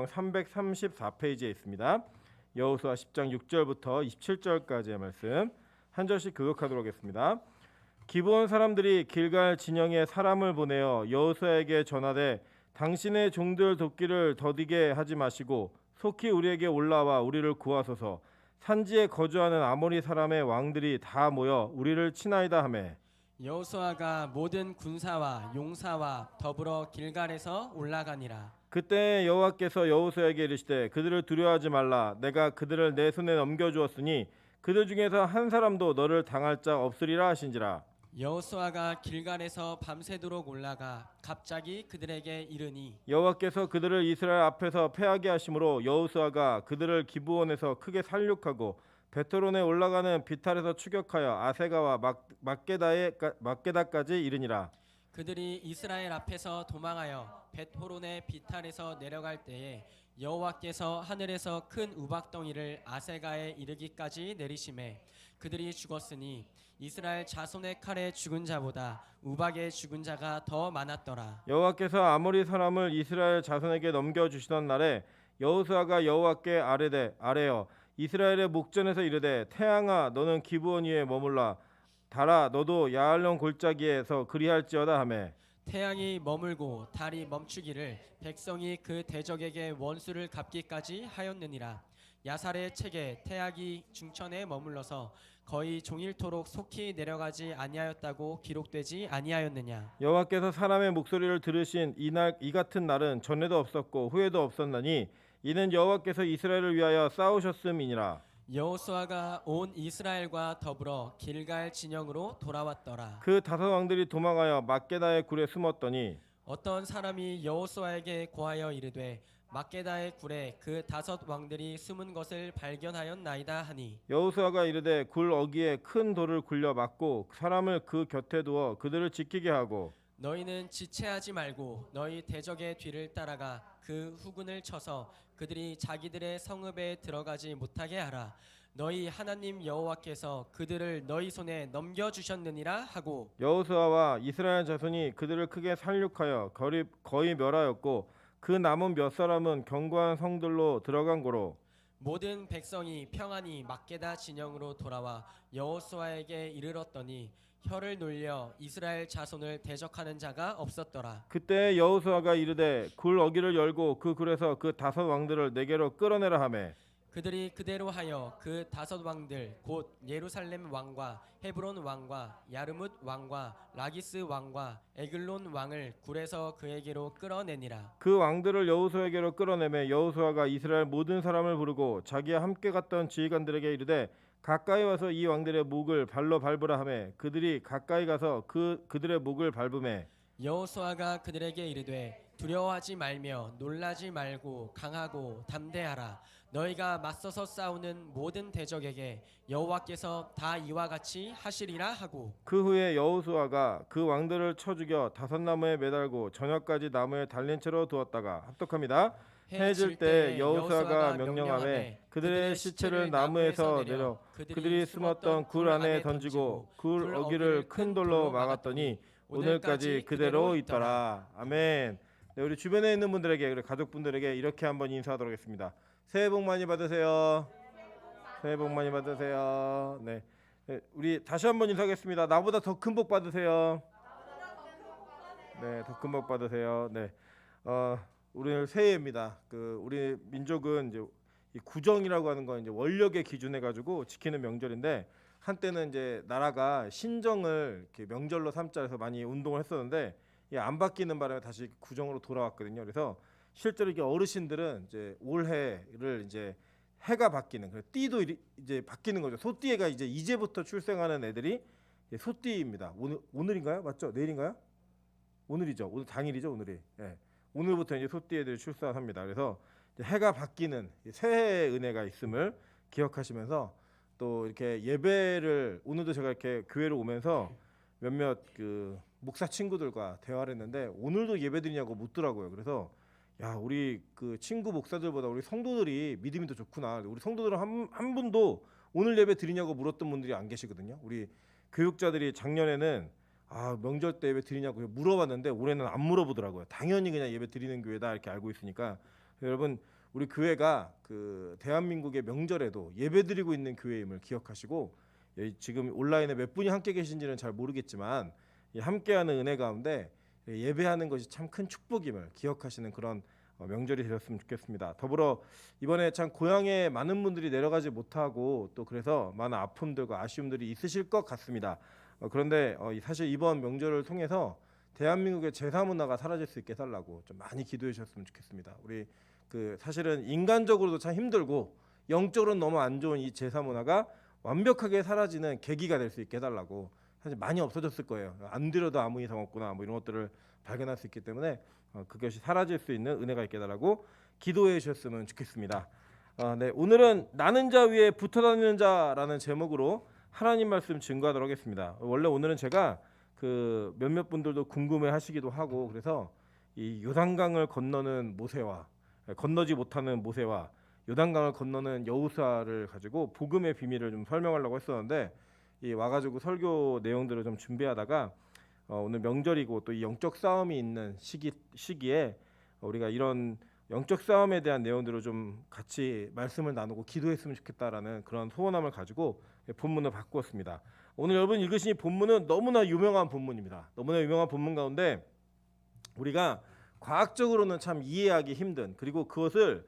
성경 334페이지에 있습니다. 여호수아 10장 6절부터 27절까지의 말씀 한 절씩 교독하도록 하겠습니다. 기브온 사람들이 길갈 진영에 사람을 보내어 여호수아에게 전하되 당신의 종들 돕기를 더디게 하지 마시고 속히 우리에게 올라와 우리를 구하소서. 산지에 거주하는 아모리 사람의 왕들이 다 모여 우리를 치나이다 하매 여호수아가 모든 군사와 용사와 더불어 길갈에서 올라가니라. 그때 여호와께서 여호수아에게 이르시되 그들을 두려워하지 말라. 내가 그들을 내 손에 넘겨주었으니 그들 중에서 한 사람도 너를 당할 자 없으리라 하신지라. 여호수아가 길갈에서 밤새도록 올라가 갑자기 그들에게 이르니 여호와께서 그들을 이스라엘 앞에서 패하게 하심으로 여호수아가 그들을 기브온에서 크게 살육하고 베토론에 올라가는 비탈에서 추격하여 아세가와 막게다까지 이르니라. 그들이 이스라엘 앞에서 도망하여 벳호론의 비탈에서 내려갈 때에 여호와께서 하늘에서 큰 우박덩이를 아세가에 이르기까지 내리심에 그들이 죽었으니 이스라엘 자손의 칼에 죽은 자보다 우박에 죽은 자가 더 많았더라. 여호와께서 아모리 사람을 이스라엘 자손에게 넘겨주시던 날에 여호수아가 여호와께 아뢰어 이스라엘의 목전에서 이르되 태양아 너는 기브온 위에 머물라. 달아 너도 야알론 골짜기에서 그리할지어다 하매 태양이 머물고 달이 멈추기를 백성이 그 대적에게 원수를 갚기까지 하였느니라. 야살의 책에 태양이 중천에 머물러서 거의 종일토록 속히 내려가지 아니하였다고 기록되지 아니하였느냐. 여호와께서 사람의 목소리를 들으신 이 같은 날은 전에도 없었고 후에도 없었나니 이는 여호와께서 이스라엘을 위하여 싸우셨음이니라. 여호수아가 온 이스라엘과 더불어 길갈 진영으로 돌아왔더라. 그 다섯 왕들이 도망하여 막게다의 굴에 숨었더니 어떤 사람이 여호수아에게 고하여 이르되 막게다의 굴에 그 다섯 왕들이 숨은 것을 발견하였나이다 하니 여호수아가 이르되 굴 어귀에 큰 돌을 굴려 막고 사람을 그 곁에 두어 그들을 지키게 하고 너희는 지체하지 말고 너희 대적의 뒤를 따라가 그 후군을 쳐서 그들이 자기들의 성읍에 들어가지 못하게 하라. 너희 하나님 여호와께서 그들을 너희 손에 넘겨주셨느니라 하고 여호수아와 이스라엘 자손이 그들을 크게 살육하여 거의 멸하였고 그 남은 몇 사람은 견고한 성들로 들어간 고로 모든 백성이 평안히 막게다 진영으로 돌아와 여호수아에게 이르렀더니 혀를 놀려 이스라엘 자손을 대적하는 자가 없었더라. 그때 여호수아가 이르되 굴 어귀를 열고 그 굴에서 그 다섯 왕들을 내게로 끌어내라 하매 그들이 그대로 하여 그 다섯 왕들 곧 예루살렘 왕과 헤브론 왕과 야르뭇 왕과 라기스 왕과 에글론 왕을 굴에서 그에게로 끌어내니라. 그 왕들을 여호수아에게로 끌어내매 여호수아가 이스라엘 모든 사람을 부르고 자기와 함께 갔던 지휘관들에게 이르되 가까이 와서 이 왕들의 목을 발로 밟으라 하매 그들이 가까이 가서 그들의 목을 밟으매 여호수아가 그들에게 이르되 두려워하지 말며 놀라지 말고 강하고 담대하라. 너희가 맞서서 싸우는 모든 대적에게 여호와께서 다 이와 같이 하시리라 하고 그 후에 여호수아가 그 왕들을 쳐 죽여 다섯 나무에 매달고 저녁까지 나무에 달린 채로 두었다가 합독합니다. 해질 때 여호수아가 명령하매 그들의 시체를 나무에서 내려 그들이 숨었던 굴 안에 던지고 굴 어귀를 큰 돌로 막았더니 오늘까지 그대로 있더라. 아멘. 네, 우리 주변에 있는 분들에게 그리고 가족분들에게 이렇게 한번 인사하도록 하겠습니다. 새해 복 많이 받으세요. 새해 복 많이 받으세요. 네, 우리 다시 한번 인사하겠습니다. 나보다 더 큰 복 받으세요. 네, 더 큰 복 받으세요. 네, 오늘 새해입니다. 우리 민족은 이제 이 구정이라고 하는 건 이제 원력의 기준해 가지고 지키는 명절인데 한때는 이제 나라가 신정을 이렇게 명절로 삼자 해서 많이 운동을 했었는데 안 바뀌는 바람에 다시 구정으로 돌아왔거든요. 그래서 실제로 이게 어르신들은 이제 올해를 이제 해가 바뀌는 띠도 이제 바뀌는 거죠. 소띠해가 이제부터 출생하는 애들이 소띠입니다. 오늘인가요? 맞죠? 내일인가요? 오늘이죠. 오늘 당일이죠. 오늘이. 예. 오늘부터 이제 소띠 애들이 출산합니다. 그래서 해가 바뀌는 새해의 은혜가 있음을 기억하시면서 또 이렇게 예배를 오늘도 제가 이렇게 교회를 오면서 몇몇 그 목사 친구들과 대화를 했는데 오늘도 예배 드리냐고 묻더라고요. 그래서 야, 우리 그 친구 목사들보다 우리 성도들이 믿음이 더 좋구나. 우리 성도들은 한 분도 오늘 예배 드리냐고 물었던 분들이 안 계시거든요. 우리 교육자들이 작년에는 명절 때 예배 드리냐고 물어봤는데 올해는 안 물어보더라고요. 당연히 그냥 예배 드리는 교회다 이렇게 알고 있으니까 여러분 우리 교회가 그 대한민국의 명절에도 예배드리고 있는 교회임을 기억하시고, 지금 온라인에 몇 분이 함께 계신지는 잘 모르겠지만 이 함께하는 은혜 가운데 예배하는 것이 참 큰 축복임을 기억하시는 그런 명절이 되었으면 좋겠습니다. 더불어 이번에 참 고향에 많은 분들이 내려가지 못하고 또 그래서 많은 아픔들과 아쉬움들이 있으실 것 같습니다. 그런데 사실 이번 명절을 통해서 대한민국의 제사 문화가 사라질 수 있게 해달라고 좀 많이 기도해 주셨으면 좋겠습니다. 우리 그 사실은 인간적으로도 참 힘들고 영적으로는 너무 안 좋은 이 제사 문화가 완벽하게 사라지는 계기가 될 수 있게 해달라고. 사실 많이 없어졌을 거예요. 안 드려도 아무 이상 없구나 뭐 이런 것들을 발견할 수 있기 때문에 그것이 사라질 수 있는 은혜가 있게 해달라고 기도해 주셨으면 좋겠습니다. 네, 오늘은 나는 자 위에 붙어 다니는 자라는 제목으로 하나님 말씀 증거하도록 하겠습니다. 원래 오늘은 제가 그 몇몇 분들도 궁금해 하시기도 하고 그래서 이 요단강을 건너는 모세와 건너지 못하는 모세와 요단강을 건너는 여호수아를 가지고 복음의 비밀을 좀 설명하려고 했었는데 이 와가지고 설교 내용들을 좀 준비하다가 오늘 명절이고 또 이 영적 싸움이 있는 시기에 우리가 이런 영적 싸움에 대한 내용들을 좀 같이 말씀을 나누고 기도했으면 좋겠다라는 그런 소원함을 가지고 본문을 바꾸었습니다. 오늘 여러분 읽으신 이 본문은 너무나 유명한 본문입니다. 너무나 유명한 본문 가운데 우리가 과학적으로는 참 이해하기 힘든, 그리고 그것을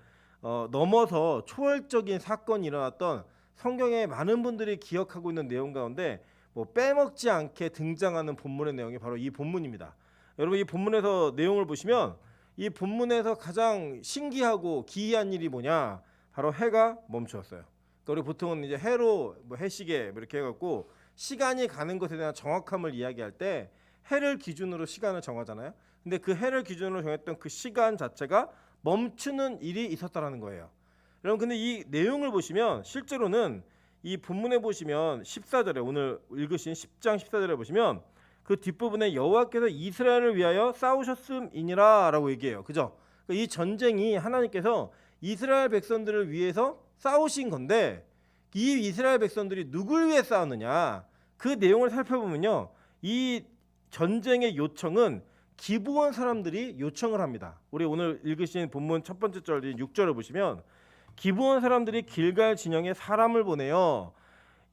넘어서 초월적인 사건이 일어났던 성경에 많은 분들이 기억하고 있는 내용 가운데 뭐 빼먹지 않게 등장하는 본문의 내용이 바로 이 본문입니다. 여러분 이 본문에서 내용을 보시면 이 본문에서 가장 신기하고 기이한 일이 뭐냐? 바로 해가 멈추었어요. 그러니까 우리 보통은 이제 해로 뭐 해시계 이렇게 해갖고 시간이 가는 것에 대한 정확함을 이야기할 때 해를 기준으로 시간을 정하잖아요. 근데 그 해를 기준으로 정했던 그 시간 자체가 멈추는 일이 있었다라는 거예요. 여러분 근데 이 내용을 보시면 실제로는 이 본문에 보시면 14절에 오늘 읽으신 10장 14절에 보시면 그 뒷부분에 여호와께서 이스라엘을 위하여 싸우셨음이니라 라고 얘기해요. 그죠? 이 전쟁이 하나님께서 이스라엘 백성들을 위해서 싸우신 건데 이 이스라엘 백성들이 누굴 위해 싸우느냐, 그 내용을 살펴보면요, 이 전쟁의 요청은 기브온 사람들이 요청을 합니다. 우리 오늘 읽으신 본문 첫 번째 절인 6절을 보시면 기브온 사람들이 길갈 진영에 사람을 보내요.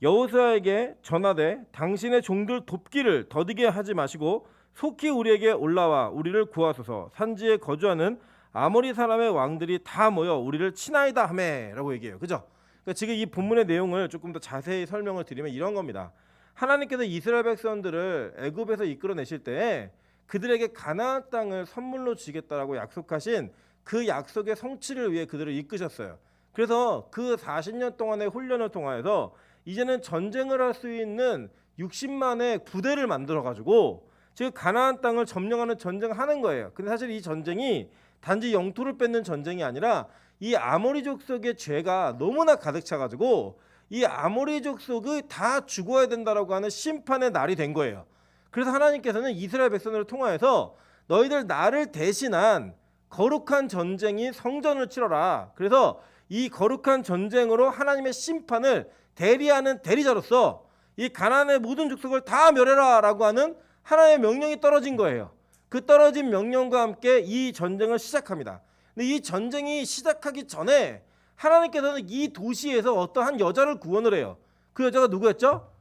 여호수아에게 전하되 당신의 종들 돕기를 더디게 하지 마시고 속히 우리에게 올라와 우리를 구하소서. 산지에 거주하는 아모리 사람의 왕들이 다 모여 우리를 치나이다 하매라고 얘기해요. 그죠? 그러니까 지금 이 본문의 내용을 조금 더 자세히 설명을 드리면 이런 겁니다. 하나님께서 이스라엘 백성들을 애굽에서 이끌어내실 때 그들에게 가나안 땅을 선물로 주겠다라고 약속하신 그 약속의 성취를 위해 그들을 이끄셨어요. 그래서 그 40년 동안의 훈련을 통하여서 이제는 전쟁을 할 수 있는 60만의 부대를 만들어 가지고 즉 가나안 땅을 점령하는 전쟁을 하는 거예요. 근데 사실 이 전쟁이 단지 영토를 뺏는 전쟁이 아니라 이 아모리 족속의 죄가 너무나 가득 차 가지고 이 아모리 족속이 다 죽어야 된다라고 하는 심판의 날이 된 거예요. 그래서 하나님께서는 이스라엘 백성들을 통하여서 너희들 나를 대신한 거룩한 전쟁이 성전을 치러라. 그래서 이 거룩한 전쟁으로 하나님의 심판을 대리하는 대리자로서 이 가나안의 모든 족속을 다 멸해라라고 하는 하나님의 명령이 떨어진 거예요. 그 떨어진 명령과 함께 이 전쟁을 시작합니다. 근데 이 전쟁이 시작하기 전에 하나님께서는 이 도시에서 어떠한 여자를 구원을 해요. 그 여자가 누구였죠?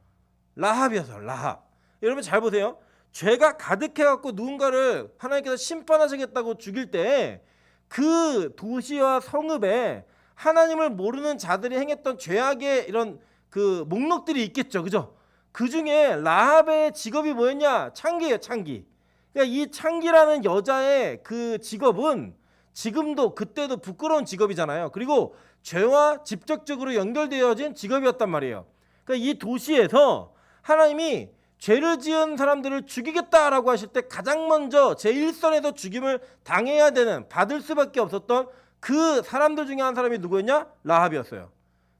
라합이었어요. 라합. 여러분 잘 보세요. 죄가 가득해갖고 누군가를 하나님께서 심판하시겠다고 죽일 때 그 도시와 성읍에 하나님을 모르는 자들이 행했던 죄악의 이런 그 목록들이 있겠죠. 그죠? 그 중에 라합의 직업이 뭐였냐? 창기예요. 창기. 그러니까 이 창기라는 여자의 그 직업은 지금도 그때도 부끄러운 직업이잖아요. 그리고 죄와 직접적으로 연결되어진 직업이었단 말이에요. 그러니까 이 도시에서 하나님이 죄를 지은 사람들을 죽이겠다라고 하실 때 가장 먼저 제1선에서 죽임을 당해야 되는, 받을 수밖에 없었던 그 사람들 중에 한 사람이 누구였냐? 라합이었어요.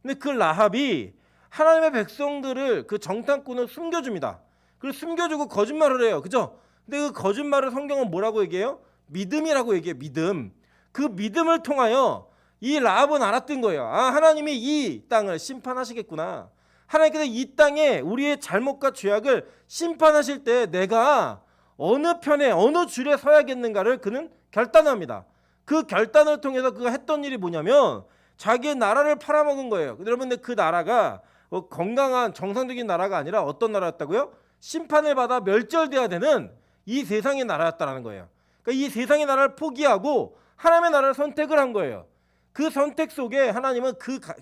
근데 그 라합이 하나님의 백성들을 그 정탐꾼을 숨겨줍니다. 그리고 숨겨주고 거짓말을 해요. 그죠? 근데 그 거짓말을 성경은 뭐라고 얘기해요? 믿음이라고 얘기해요. 믿음. 그 믿음을 통하여 이 라합은 알았던 거예요. 아, 하나님이 이 땅을 심판하시겠구나. 하나님께서 이 땅에 우리의 잘못과 죄악을 심판하실 때 내가 어느 편에 어느 줄에 서야겠는가를 그는 결단합니다. 그 결단을 통해서 그가 했던 일이 뭐냐면 자기의 나라를 팔아먹은 거예요. 여러분들 그 나라가 건강한 정상적인 나라가 아니라 어떤 나라였다고요? 심판을 받아 멸절돼야 되는 이 세상의 나라였다라는 거예요. 그러니까 이 세상의 나라를 포기하고 하나님의 나라를 선택을 한 거예요. 그 선택 속에 하나님은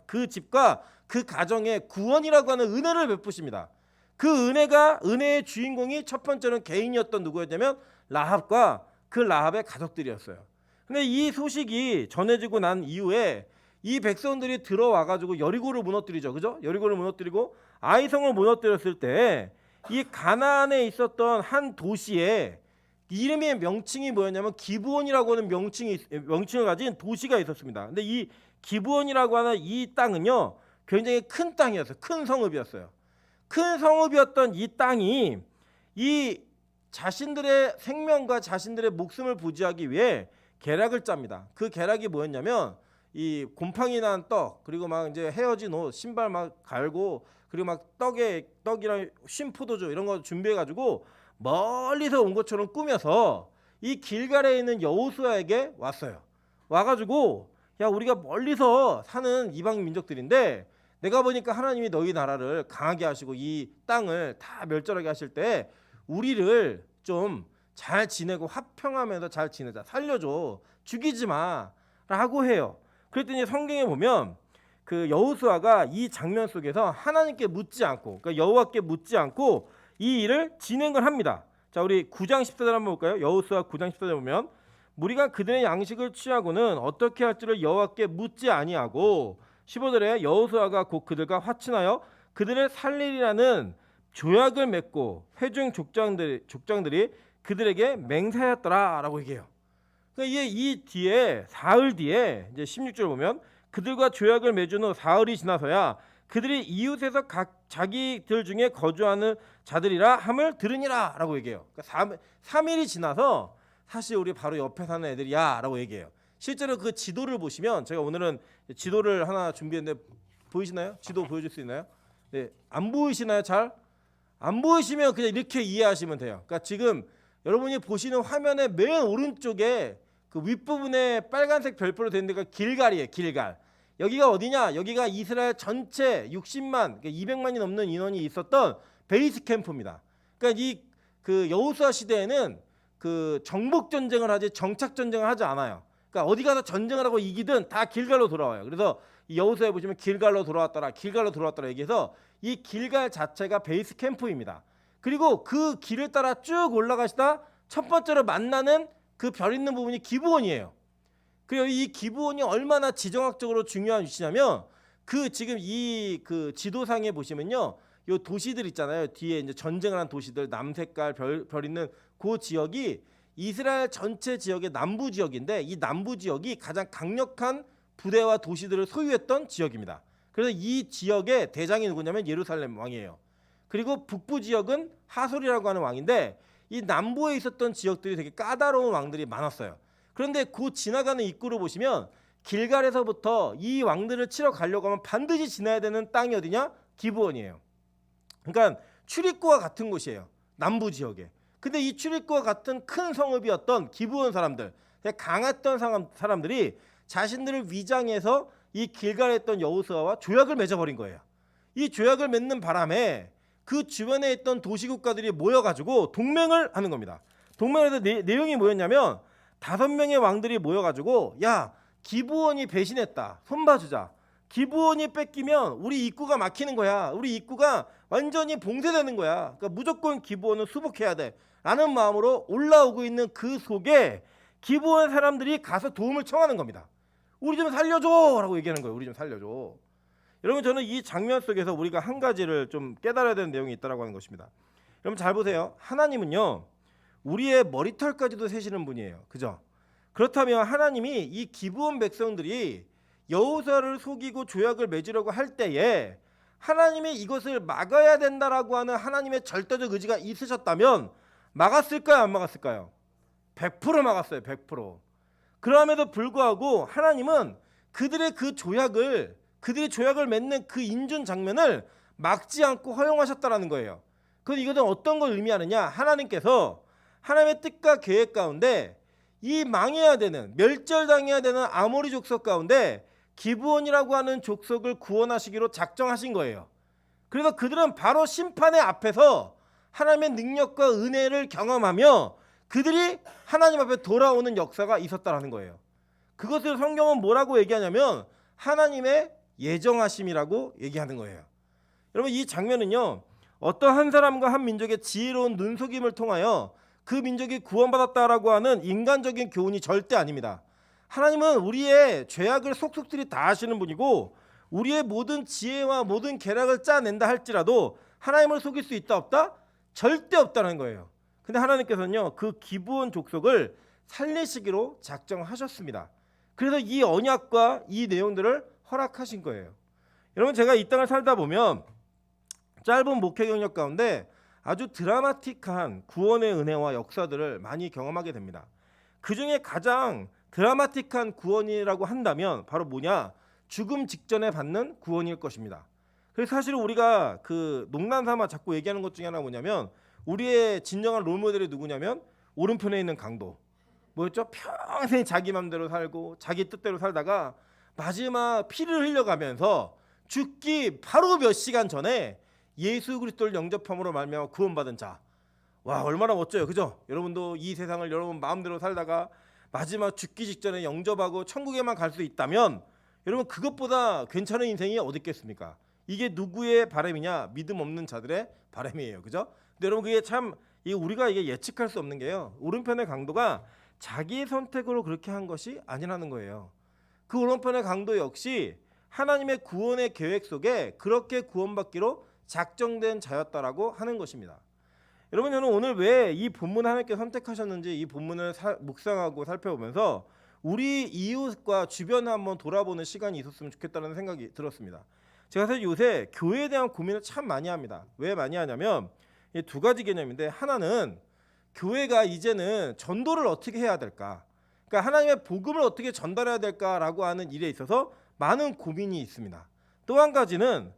그 집과 그 가정에 구원이라고 하는 은혜를 베푸십니다. 그 은혜의 주인공이 첫 번째는 개인이었던 누구였냐면 라합과 그 라합의 가족들이었어요. 근데 이 소식이 전해지고 난 이후에 이 백성들이 들어와 가지고 여리고를 무너뜨리죠. 그죠? 여리고를 무너뜨리고 아이성을 무너뜨렸을 때 이 가나안에 있었던 한 도시에 이름의 명칭이 뭐였냐면 기브온이라고 하는 명칭을 가진 도시가 있었습니다. 근데 이 기브온이라고 하는 이 땅은요, 굉장히 큰 땅이었어요. 큰 성읍이었어요. 큰 성읍이었던 이 땅이 이 자신들의 생명과 자신들의 목숨을 부지하기 위해 계략을 짭니다. 그 계략이 뭐였냐면 이 곰팡이 난 떡, 그리고 막 이제 헤어진 옷, 신발 막 갈고, 그리고 막 떡이랑 쉰 포도주 이런 거 준비해 가지고 멀리서 온 것처럼 꾸며서 이 길갈에 있는 여호수아에게 왔어요. 와가지고 야, 우리가 멀리서 사는 이방 민족들인데 내가 보니까 하나님이 너희 나라를 강하게 하시고 이 땅을 다 멸절하게 하실 때 우리를 좀 잘 지내고 화평하면서 잘 지내자, 살려줘, 죽이지 마라고 해요. 그랬더니 성경에 보면 그 여호수아가 이 장면 속에서 하나님께 묻지 않고, 그러니까 여호와께 묻지 않고 이 일을 진행을 합니다. 자, 우리 9장 14절 한번 볼까요? 여호수아 9장 14절 보면 무리가 그들의 양식을 취하고는 어떻게 할지를 여호와께 묻지 아니하고 15절에 여호수아가 곧 그들과 화친하여 그들을 살리리라는 조약을 맺고 회중 족장들이 그들에게 맹세하였더라라고 얘기해요. 그러니까 이 뒤에 사흘 뒤에 이제 16절 보면 그들과 조약을 맺은 후 사흘이 지나서야 그들이 이웃에서 각 자기들 중에 거주하는 자들이라 함을 들으니라라고 얘기해요. 그러니까 3일이 지나서 사실 우리 바로 옆에 사는 애들이야라고 얘기해요. 실제로 그 지도를 보시면 제가 오늘은 지도를 하나 준비했는데 보이시나요? 지도 보여줄 수 있나요? 네, 안 보이시나요? 잘? 안 보이시면 그냥 이렇게 이해하시면 돼요. 그러니까 지금 여러분이 보시는 화면의 맨 오른쪽에 그 윗부분에 빨간색 별표로 된 데가 길갈이에요. 길갈. 여기가 어디냐? 여기가 이스라엘 전체 60만, 200만이 넘는 인원이 있었던 베이스 캠프입니다. 그러니까 이 그 여호수아 시대에는 그 정복 전쟁을 하지 정착 전쟁을 하지 않아요. 그러니까 어디 가서 전쟁을 하고 이기든 다 길갈로 돌아와요. 그래서 이 여호수아에 보시면 길갈로 돌아왔더라, 길갈로 돌아왔더라 얘기해서 이 길갈 자체가 베이스 캠프입니다. 그리고 그 길을 따라 쭉 올라가시다 첫 번째로 만나는 그 별 있는 부분이 기브온이에요. 그리고 이 기브온이 얼마나 지정학적으로 중요한 위치냐면 그 지금 이 그 지도상에 보시면요, 요 도시들 있잖아요. 뒤에 이제 전쟁을 한 도시들, 남색깔 별 있는 그 지역이 이스라엘 전체 지역의 남부 지역인데 이 남부 지역이 가장 강력한 부대와 도시들을 소유했던 지역입니다. 그래서 이 지역의 대장이 누구냐면 예루살렘 왕이에요. 그리고 북부 지역은 하솔이라고 하는 왕인데 이 남부에 있었던 지역들이 되게 까다로운 왕들이 많았어요. 그런데 그 지나가는 입구를 보시면 길갈에서부터 이 왕들을 치러 가려고 하면 반드시 지나야 되는 땅이 어디냐? 기브온이에요. 그러니까 출입구와 같은 곳이에요. 남부 지역에. 근데 이 출입구와 같은 큰 성읍이었던 기브온 사람들, 강했던 사람들이 자신들을 위장해서 이 길갈에 있던 여호수아와 조약을 맺어버린 거예요. 이 조약을 맺는 바람에 그 주변에 있던 도시국가들이 모여가지고 동맹을 하는 겁니다. 동맹에서 내용이 뭐였냐면 5명의 왕들이 모여가지고 야, 기브온이 배신했다, 손봐주자. 기브온이 뺏기면 우리 입구가 막히는 거야. 우리 입구가 완전히 봉쇄되는 거야. 그러니까 무조건 기브온은 수복해야 돼 라는 마음으로 올라오고 있는 그 속에 기브온 사람들이 가서 도움을 청하는 겁니다. 우리 좀 살려줘 라고 얘기하는 거예요. 우리 좀 살려줘. 여러분, 저는 이 장면 속에서 우리가 한 가지를 좀 깨달아야 되는 내용이 있다고 하는 것입니다. 여러분 잘 보세요. 하나님은요, 우리의 머리털까지도 세시는 분이에요. 그죠? 그렇다면 하나님이 이 기브온 백성들이 여호수아를 속이고 조약을 맺으려고 할 때에 하나님이 이것을 막아야 된다라고 하는 하나님의 절대적 의지가 있으셨다면 막았을까요? 안 막았을까요? 100% 막았어요. 100%. 그럼에도 불구하고 하나님은 그들의 조약을 맺는 그 인준 장면을 막지 않고 허용하셨다라는 거예요. 그럼 이것은 어떤 걸 의미하느냐? 하나님께서 하나님의 뜻과 계획 가운데 이 망해야 되는, 멸절당해야 되는 아모리 족속 가운데 기브온이라고 하는 족속을 구원하시기로 작정하신 거예요. 그래서 그들은 바로 심판의 앞에서 하나님의 능력과 은혜를 경험하며 그들이 하나님 앞에 돌아오는 역사가 있었다라는 거예요. 그것을 성경은 뭐라고 얘기하냐면 하나님의 예정하심이라고 얘기하는 거예요. 여러분, 이 장면은요, 어떤 한 사람과 한 민족의 지혜로운 눈속임을 통하여 그 민족이 구원받았다라고 하는 인간적인 교훈이 절대 아닙니다. 하나님은 우리의 죄악을 속속들이 다 아시는 분이고 우리의 모든 지혜와 모든 계략을 짜낸다 할지라도 하나님을 속일 수 있다 없다? 절대 없다는 거예요. 근데 하나님께서는요, 그 기브온 족속을 살리시기로 작정하셨습니다. 그래서 이 언약과 이 내용들을 허락하신 거예요. 여러분, 제가 이 땅을 살다 보면 짧은 목회 경력 가운데 아주 드라마틱한 구원의 은혜와 역사들을 많이 경험하게 됩니다. 그 중에 가장 드라마틱한 구원이라고 한다면 바로 뭐냐? 죽음 직전에 받는 구원일 것입니다. 그래서 사실 우리가 그 농담 삼아 자꾸 얘기하는 것 중에 하나가 뭐냐면 우리의 진정한 롤모델이 누구냐면 오른편에 있는 강도. 뭐였죠? 평생 자기 맘대로 살고 자기 뜻대로 살다가 마지막 피를 흘려가면서 죽기 바로 몇 시간 전에 예수 그리스도를 영접함으로 말미암아 구원받은 자. 와, 얼마나 멋져요, 그죠? 여러분도 이 세상을 여러분 마음대로 살다가 마지막 죽기 직전에 영접하고 천국에만 갈 수 있다면 여러분 그것보다 괜찮은 인생이 어디 있겠습니까? 이게 누구의 바람이냐? 믿음 없는 자들의 바람이에요, 그죠? 근데 여러분 그게 참 우리가 이게 예측할 수 없는 게요. 오른편의 강도가 자기 선택으로 그렇게 한 것이 아니라는 거예요. 그 오른편의 강도 역시 하나님의 구원의 계획 속에 그렇게 구원받기로 작정된 자였다라고 하는 것입니다. 여러분, 저는 오늘 왜 이 본문을 하나님께 선택하셨는지 이 본문을 묵상하고 살펴보면서 우리 이웃과 주변을 한번 돌아보는 시간이 있었으면 좋겠다는 생각이 들었습니다. 제가 사실 요새 교회에 대한 고민을 참 많이 합니다. 왜 많이 하냐면 두 가지 개념인데, 하나는 교회가 이제는 전도를 어떻게 해야 될까, 그러니까 하나님의 복음을 어떻게 전달해야 될까라고 하는 일에 있어서 많은 고민이 있습니다. 또 한 가지는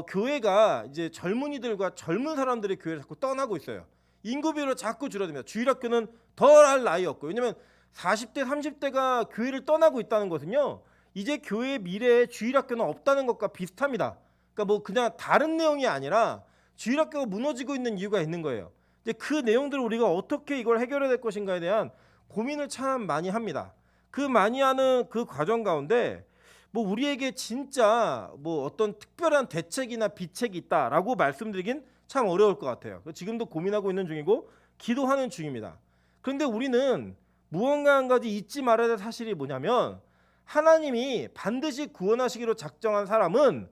교회가 이제 젊은이들과 젊은 사람들이 교회를 자꾸 떠나고 있어요. 인구 비율이 자꾸 줄어듭니다. 주일학교는 덜 할 나위 없고, 왜냐면 40대 30대가 교회를 떠나고 있다는 것은요, 이제 교회의 미래에 주일학교는 없다는 것과 비슷합니다. 그러니까 뭐 그냥 다른 내용이 아니라 주일학교가 무너지고 있는 이유가 있는 거예요. 이제 그 내용들을 우리가 어떻게 이걸 해결해야 될 것인가에 대한 고민을 참 많이 합니다. 그 많이 하는 그 과정 가운데 뭐 우리에게 진짜 뭐 어떤 특별한 대책이나 비책이 있다라고 말씀드리긴 참 어려울 것 같아요. 지금도 고민하고 있는 중이고 기도하는 중입니다. 그런데 우리는 무언가 한 가지 잊지 말아야 될 사실이 뭐냐면, 하나님이 반드시 구원하시기로 작정한 사람은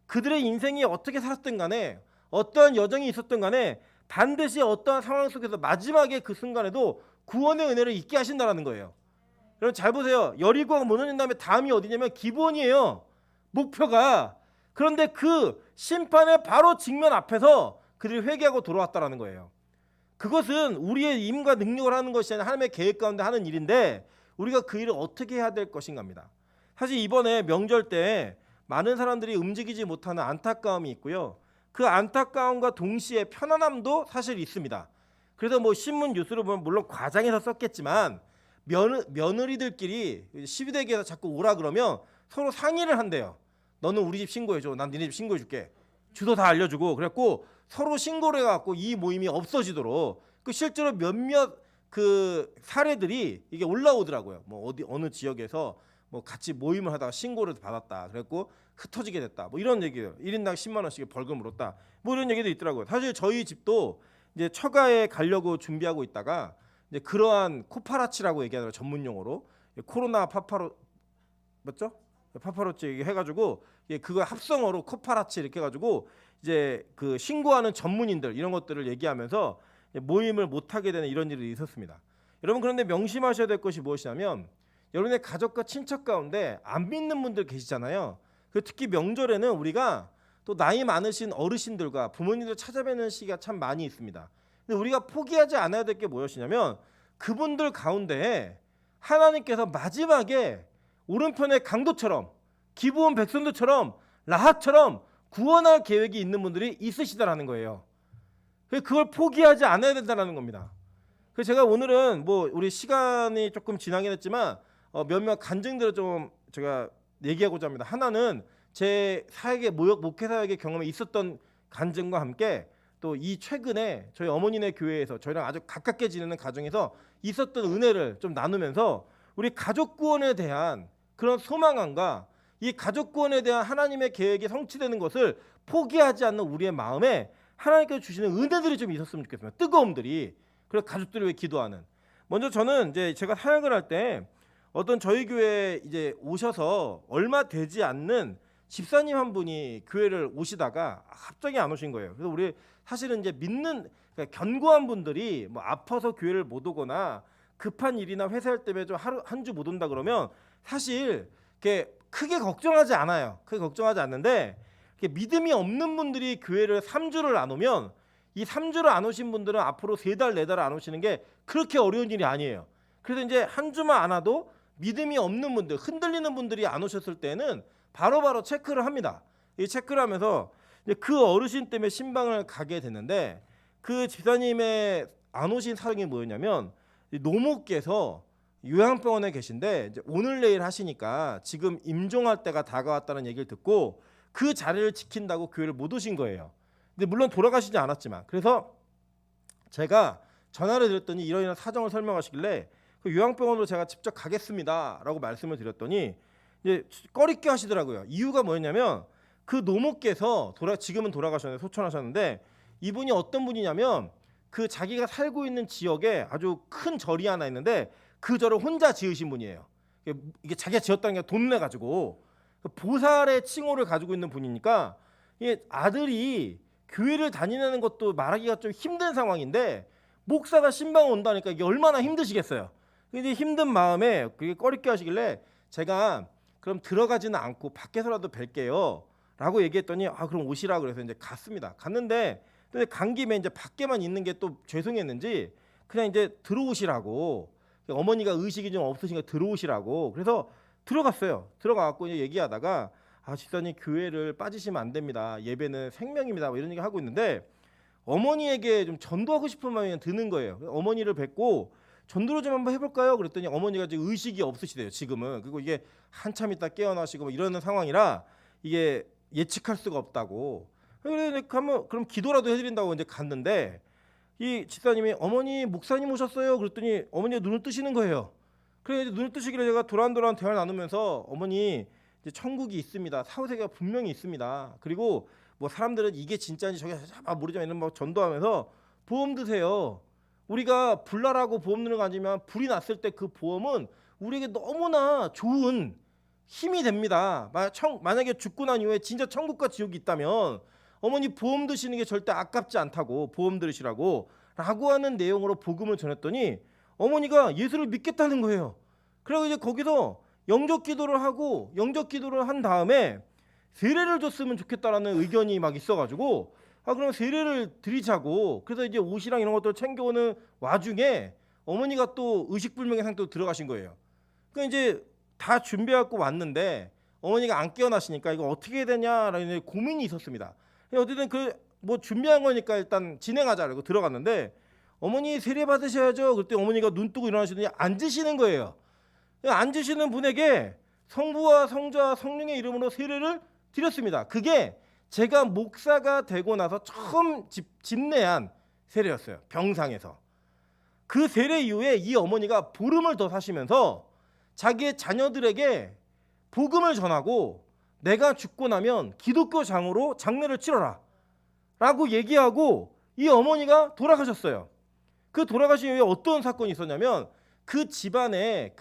그들의 인생이 어떻게 살았든 간에 어떠한 여정이 있었든 간에 반드시 어떠한 상황 속에서 마지막에 그 순간에도 구원의 은혜를 잊게 하신다는 거예요. 여러분 잘 보세요. 여리고가 무너진 다음에 다음이 어디냐면 기브온이에요. 목표가. 그런데 그 심판의 바로 직면 앞에서 그들이 회개하고 돌아왔다라는 거예요. 그것은 우리의 힘과 능력을 하는 것이 아니라 하나님의 계획 가운데 하는 일인데 우리가 그 일을 어떻게 해야 될 것인가입니다. 사실 이번에 명절 때 많은 사람들이 움직이지 못하는 안타까움이 있고요. 그 안타까움과 동시에 편안함도 사실 있습니다. 그래서 뭐 신문 뉴스를 보면 물론 과장해서 썼겠지만 며느리들끼리 시비대기에서 자꾸 오라 그러면 서로 상의를 한대요. 너는 우리 집 신고해줘. 난 니네 집 신고해줄게. 주소 다 알려주고. 그래갖고 서로 신고를 해갖고 이 모임이 없어지도록, 그 실제로 몇몇 그 사례들이 이게 올라오더라고요. 뭐 어느 지역에서 뭐 같이 모임을 하다가 신고를 받았다. 그래갖고 흩어지게 됐다. 뭐 이런 얘기예요. 1인당 10만 원씩 벌금 물었다. 뭐 이런 얘기도 있더라고요. 사실 저희 집도 이제 처가에 가려고 준비하고 있다가 이제 그러한 코파라치라고 얘기하더라고요. 전문 용어로. 코로나 맞죠? 파파로치 해가지고 그거 합성어로 코파라치 이렇게 해가지고 이제 그 신고하는 전문인들 이런 것들을 얘기하면서 모임을 못하게 되는 이런 일이 있었습니다. 여러분, 그런데 명심하셔야 될 것이 무엇이냐면, 여러분의 가족과 친척 가운데 안 믿는 분들 계시잖아요. 특히 명절에는 우리가 또 나이 많으신 어르신들과 부모님들 찾아뵈는 시기가 참 많이 있습니다. 근데 우리가 포기하지 않아야 될 게 무엇이냐면, 그분들 가운데 하나님께서 마지막에 오른편의 강도처럼 기브온 백성들처럼 라합처럼 구원할 계획이 있는 분들이 있으시다라는 거예요. 그걸 포기하지 않아야 된다는 겁니다. 그래서 제가 오늘은 뭐 우리 시간이 조금 지나긴 했지만 몇몇 간증들을 좀 제가 얘기하고자 합니다. 하나는 제 사역의 목회 사역의 경험에 있었던 간증과 함께 또 이 최근에 저희 어머니네 교회에서 저희랑 아주 가깝게 지내는 가정에서 있었던 은혜를 좀 나누면서 우리 가족 구원에 대한 그런 소망함과 이 가족 구원에 대한 하나님의 계획이 성취되는 것을 포기하지 않는 우리의 마음에 하나님께서 주시는 은혜들이 좀 있었으면 좋겠습니다. 뜨거움들이. 그래서 가족들을 위해 기도하는. 먼저 저는 이제 제가 사역을 할 때 어떤 저희 교회에 이제 오셔서 얼마 되지 않는 집사님 한 분이 교회를 오시다가 갑자기 안 오신 거예요. 그래서 우리 사실은 이제 믿는 그러니까 견고한 분들이 뭐 아파서 교회를 못 오거나 급한 일이나 회사일 때문에 좀 하루 한 주 못 온다 그러면 사실 이렇게 크게 걱정하지 않아요. 크게 걱정하지 않는데 믿음이 없는 분들이 교회를 3주를 안 오면 이 3주를 안 오신 분들은 앞으로 3달, 4달 안 오시는 게 그렇게 어려운 일이 아니에요. 그래서 이제 한 주만 안 와도 믿음이 없는 분들, 흔들리는 분들이 안 오셨을 때는 바로바로 체크를 합니다. 이 체크를 하면서 이제 그 어르신 때문에 신방을 가게 됐는데 그 집사님의 안 오신 사정이 뭐였냐면 노모께서 요양병원에 계신데 이제 오늘 내일 하시니까 지금 임종할 때가 다가왔다는 얘기를 듣고 그 자리를 지킨다고 교회를 못 오신 거예요. 근데 물론 돌아가시지 않았지만 그래서 제가 전화를 드렸더니 이런 사정을 설명하시길래 그 요양병원으로 제가 직접 가겠습니다라고 말씀을 드렸더니 이제 꺼리껴 하시더라고요. 이유가 뭐였냐면 그 노모께서 지금은 돌아가셨는데 소천하셨는데 이분이 어떤 분이냐면 그 자기가 살고 있는 지역에 아주 큰 절이 하나 있는데 그 절을 혼자 지으신 분이에요. 이게 자기가 지었다는 게 돈 내 가지고 보살의 칭호를 가지고 있는 분이니까 이게 아들이 교회를 다니는 것도 말하기가 좀 힘든 상황인데 목사가 신방 온다니까 이게 얼마나 힘드시겠어요. 근데 힘든 마음에 그게 꺼리껴 하시길래 제가 그럼 들어가지는 않고 밖에서라도 뵐게요 라고 얘기했더니 그럼 오시라 그래서 이제 갔습니다. 갔는데 근데 간 김에 이제 밖에만 있는 게 또 죄송했는지 그냥 이제 들어오시라고 어머니가 의식이 좀 없으시니까 들어오시라고 그래서 들어갔어요. 들어가갖고 이제 얘기하다가 집사님 교회를 빠지시면 안 됩니다. 예배는 생명입니다. 뭐 이런 얘기 하고 있는데 어머니에게 좀 전도하고 싶은 마음이 그냥 드는 거예요. 어머니를 뵙고 전도를 좀 한번 해볼까요? 그랬더니 어머니가 지금 의식이 없으시대요. 지금은. 그리고 이게 한참 있다 깨어나시고 뭐 이러는 상황이라 이게 예측할 수가 없다고. 그래 그럼 기도라도 해드린다고 이제 갔는데 이 집사님이 어머니 목사님 오셨어요. 그랬더니 어머니가 눈을 뜨시는 거예요. 그래 이제 눈을 뜨시길래 제가 도란도란 대화를 나누면서 어머니 이제 천국이 있습니다. 사후세계가 분명히 있습니다. 그리고 뭐 사람들은 이게 진짜인지 저게 모르지만 이런 뭐 전도하면서 보험 드세요. 우리가 불나라고 보험 드는 거 아니면 불이 났을 때 그 보험은 우리에게 너무나 좋은 힘이 됩니다. 만약에 죽고 난 이후에 진짜 천국과 지옥이 있다면 어머니 보험 드시는 게 절대 아깝지 않다고 보험 들으시라고 라고 하는 내용으로 복음을 전했더니 어머니가 예수를 믿겠다는 거예요. 그래서 이제 거기서 영접 기도를 하고 영접 기도를 한 다음에 세례를 줬으면 좋겠다라는 의견이 막 있어가지고 그럼 세례를 드리자고 그래서 이제 옷이랑 이런 것들을 챙겨오는 와중에 어머니가 또 의식불명의 상태로 들어가신 거예요. 그러니까 이제 다 준비하고 왔는데 어머니가 안 깨어나시니까 이거 어떻게 해야 되냐라는 고민이 있었습니다. 어쨌든 뭐 준비한 거니까 일단 진행하자라고 들어갔는데 어머니 세례 받으셔야죠. 그때 어머니가 눈 뜨고 일어나시더니 앉으시는 거예요. 앉으시는 분에게 성부와 성자와 성령의 이름으로 세례를 드렸습니다. 그게 제가 목사가 되고 나서 처음 집례한 세례였어요. 병상에서. 그 세례 이후에 이 어머니가 보름을 더 사시면서 자기의 자녀들에게 복음을 전하고 내가 죽고 나면 기독교 장으로 장례를 치러라 라고 얘기하고 이 어머니가 돌아가셨어요. 그 돌아가신 이후에 어떤 사건이 있었냐면 그 집안을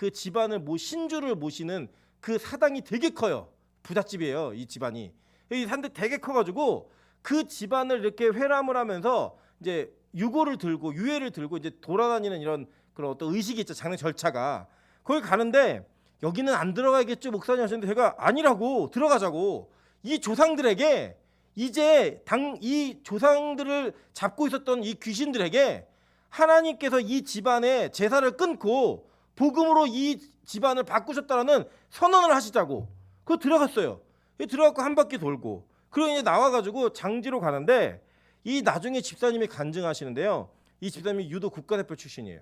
신주를 모시는 그 사당이 되게 커요. 부잣집이에요. 이 집안이. 이 산대 되게 커가지고 그 집안을 이렇게 회람을 하면서 이제 유고를 들고 유해를 들고 이제 돌아다니는 이런 그런 어떤 의식이 있죠. 장례 절차가. 거기 가는데 여기는 안 들어가야겠죠 목사님 하셨는데 제가 아니라고 들어가자고 이 조상들에게 이제 이 조상들을 잡고 있었던 이 귀신들에게 하나님께서 이 집안의 제사를 끊고 복음으로 이 집안을 바꾸셨다라는 선언을 하시자고 그거 들어갔어요. 들어가고 한 바퀴 돌고 그리고 이제 나와가지고 장지로 가는데 이 나중에 집사님이 간증하시는데요. 이 집사님이 유도 국가대표 출신이에요.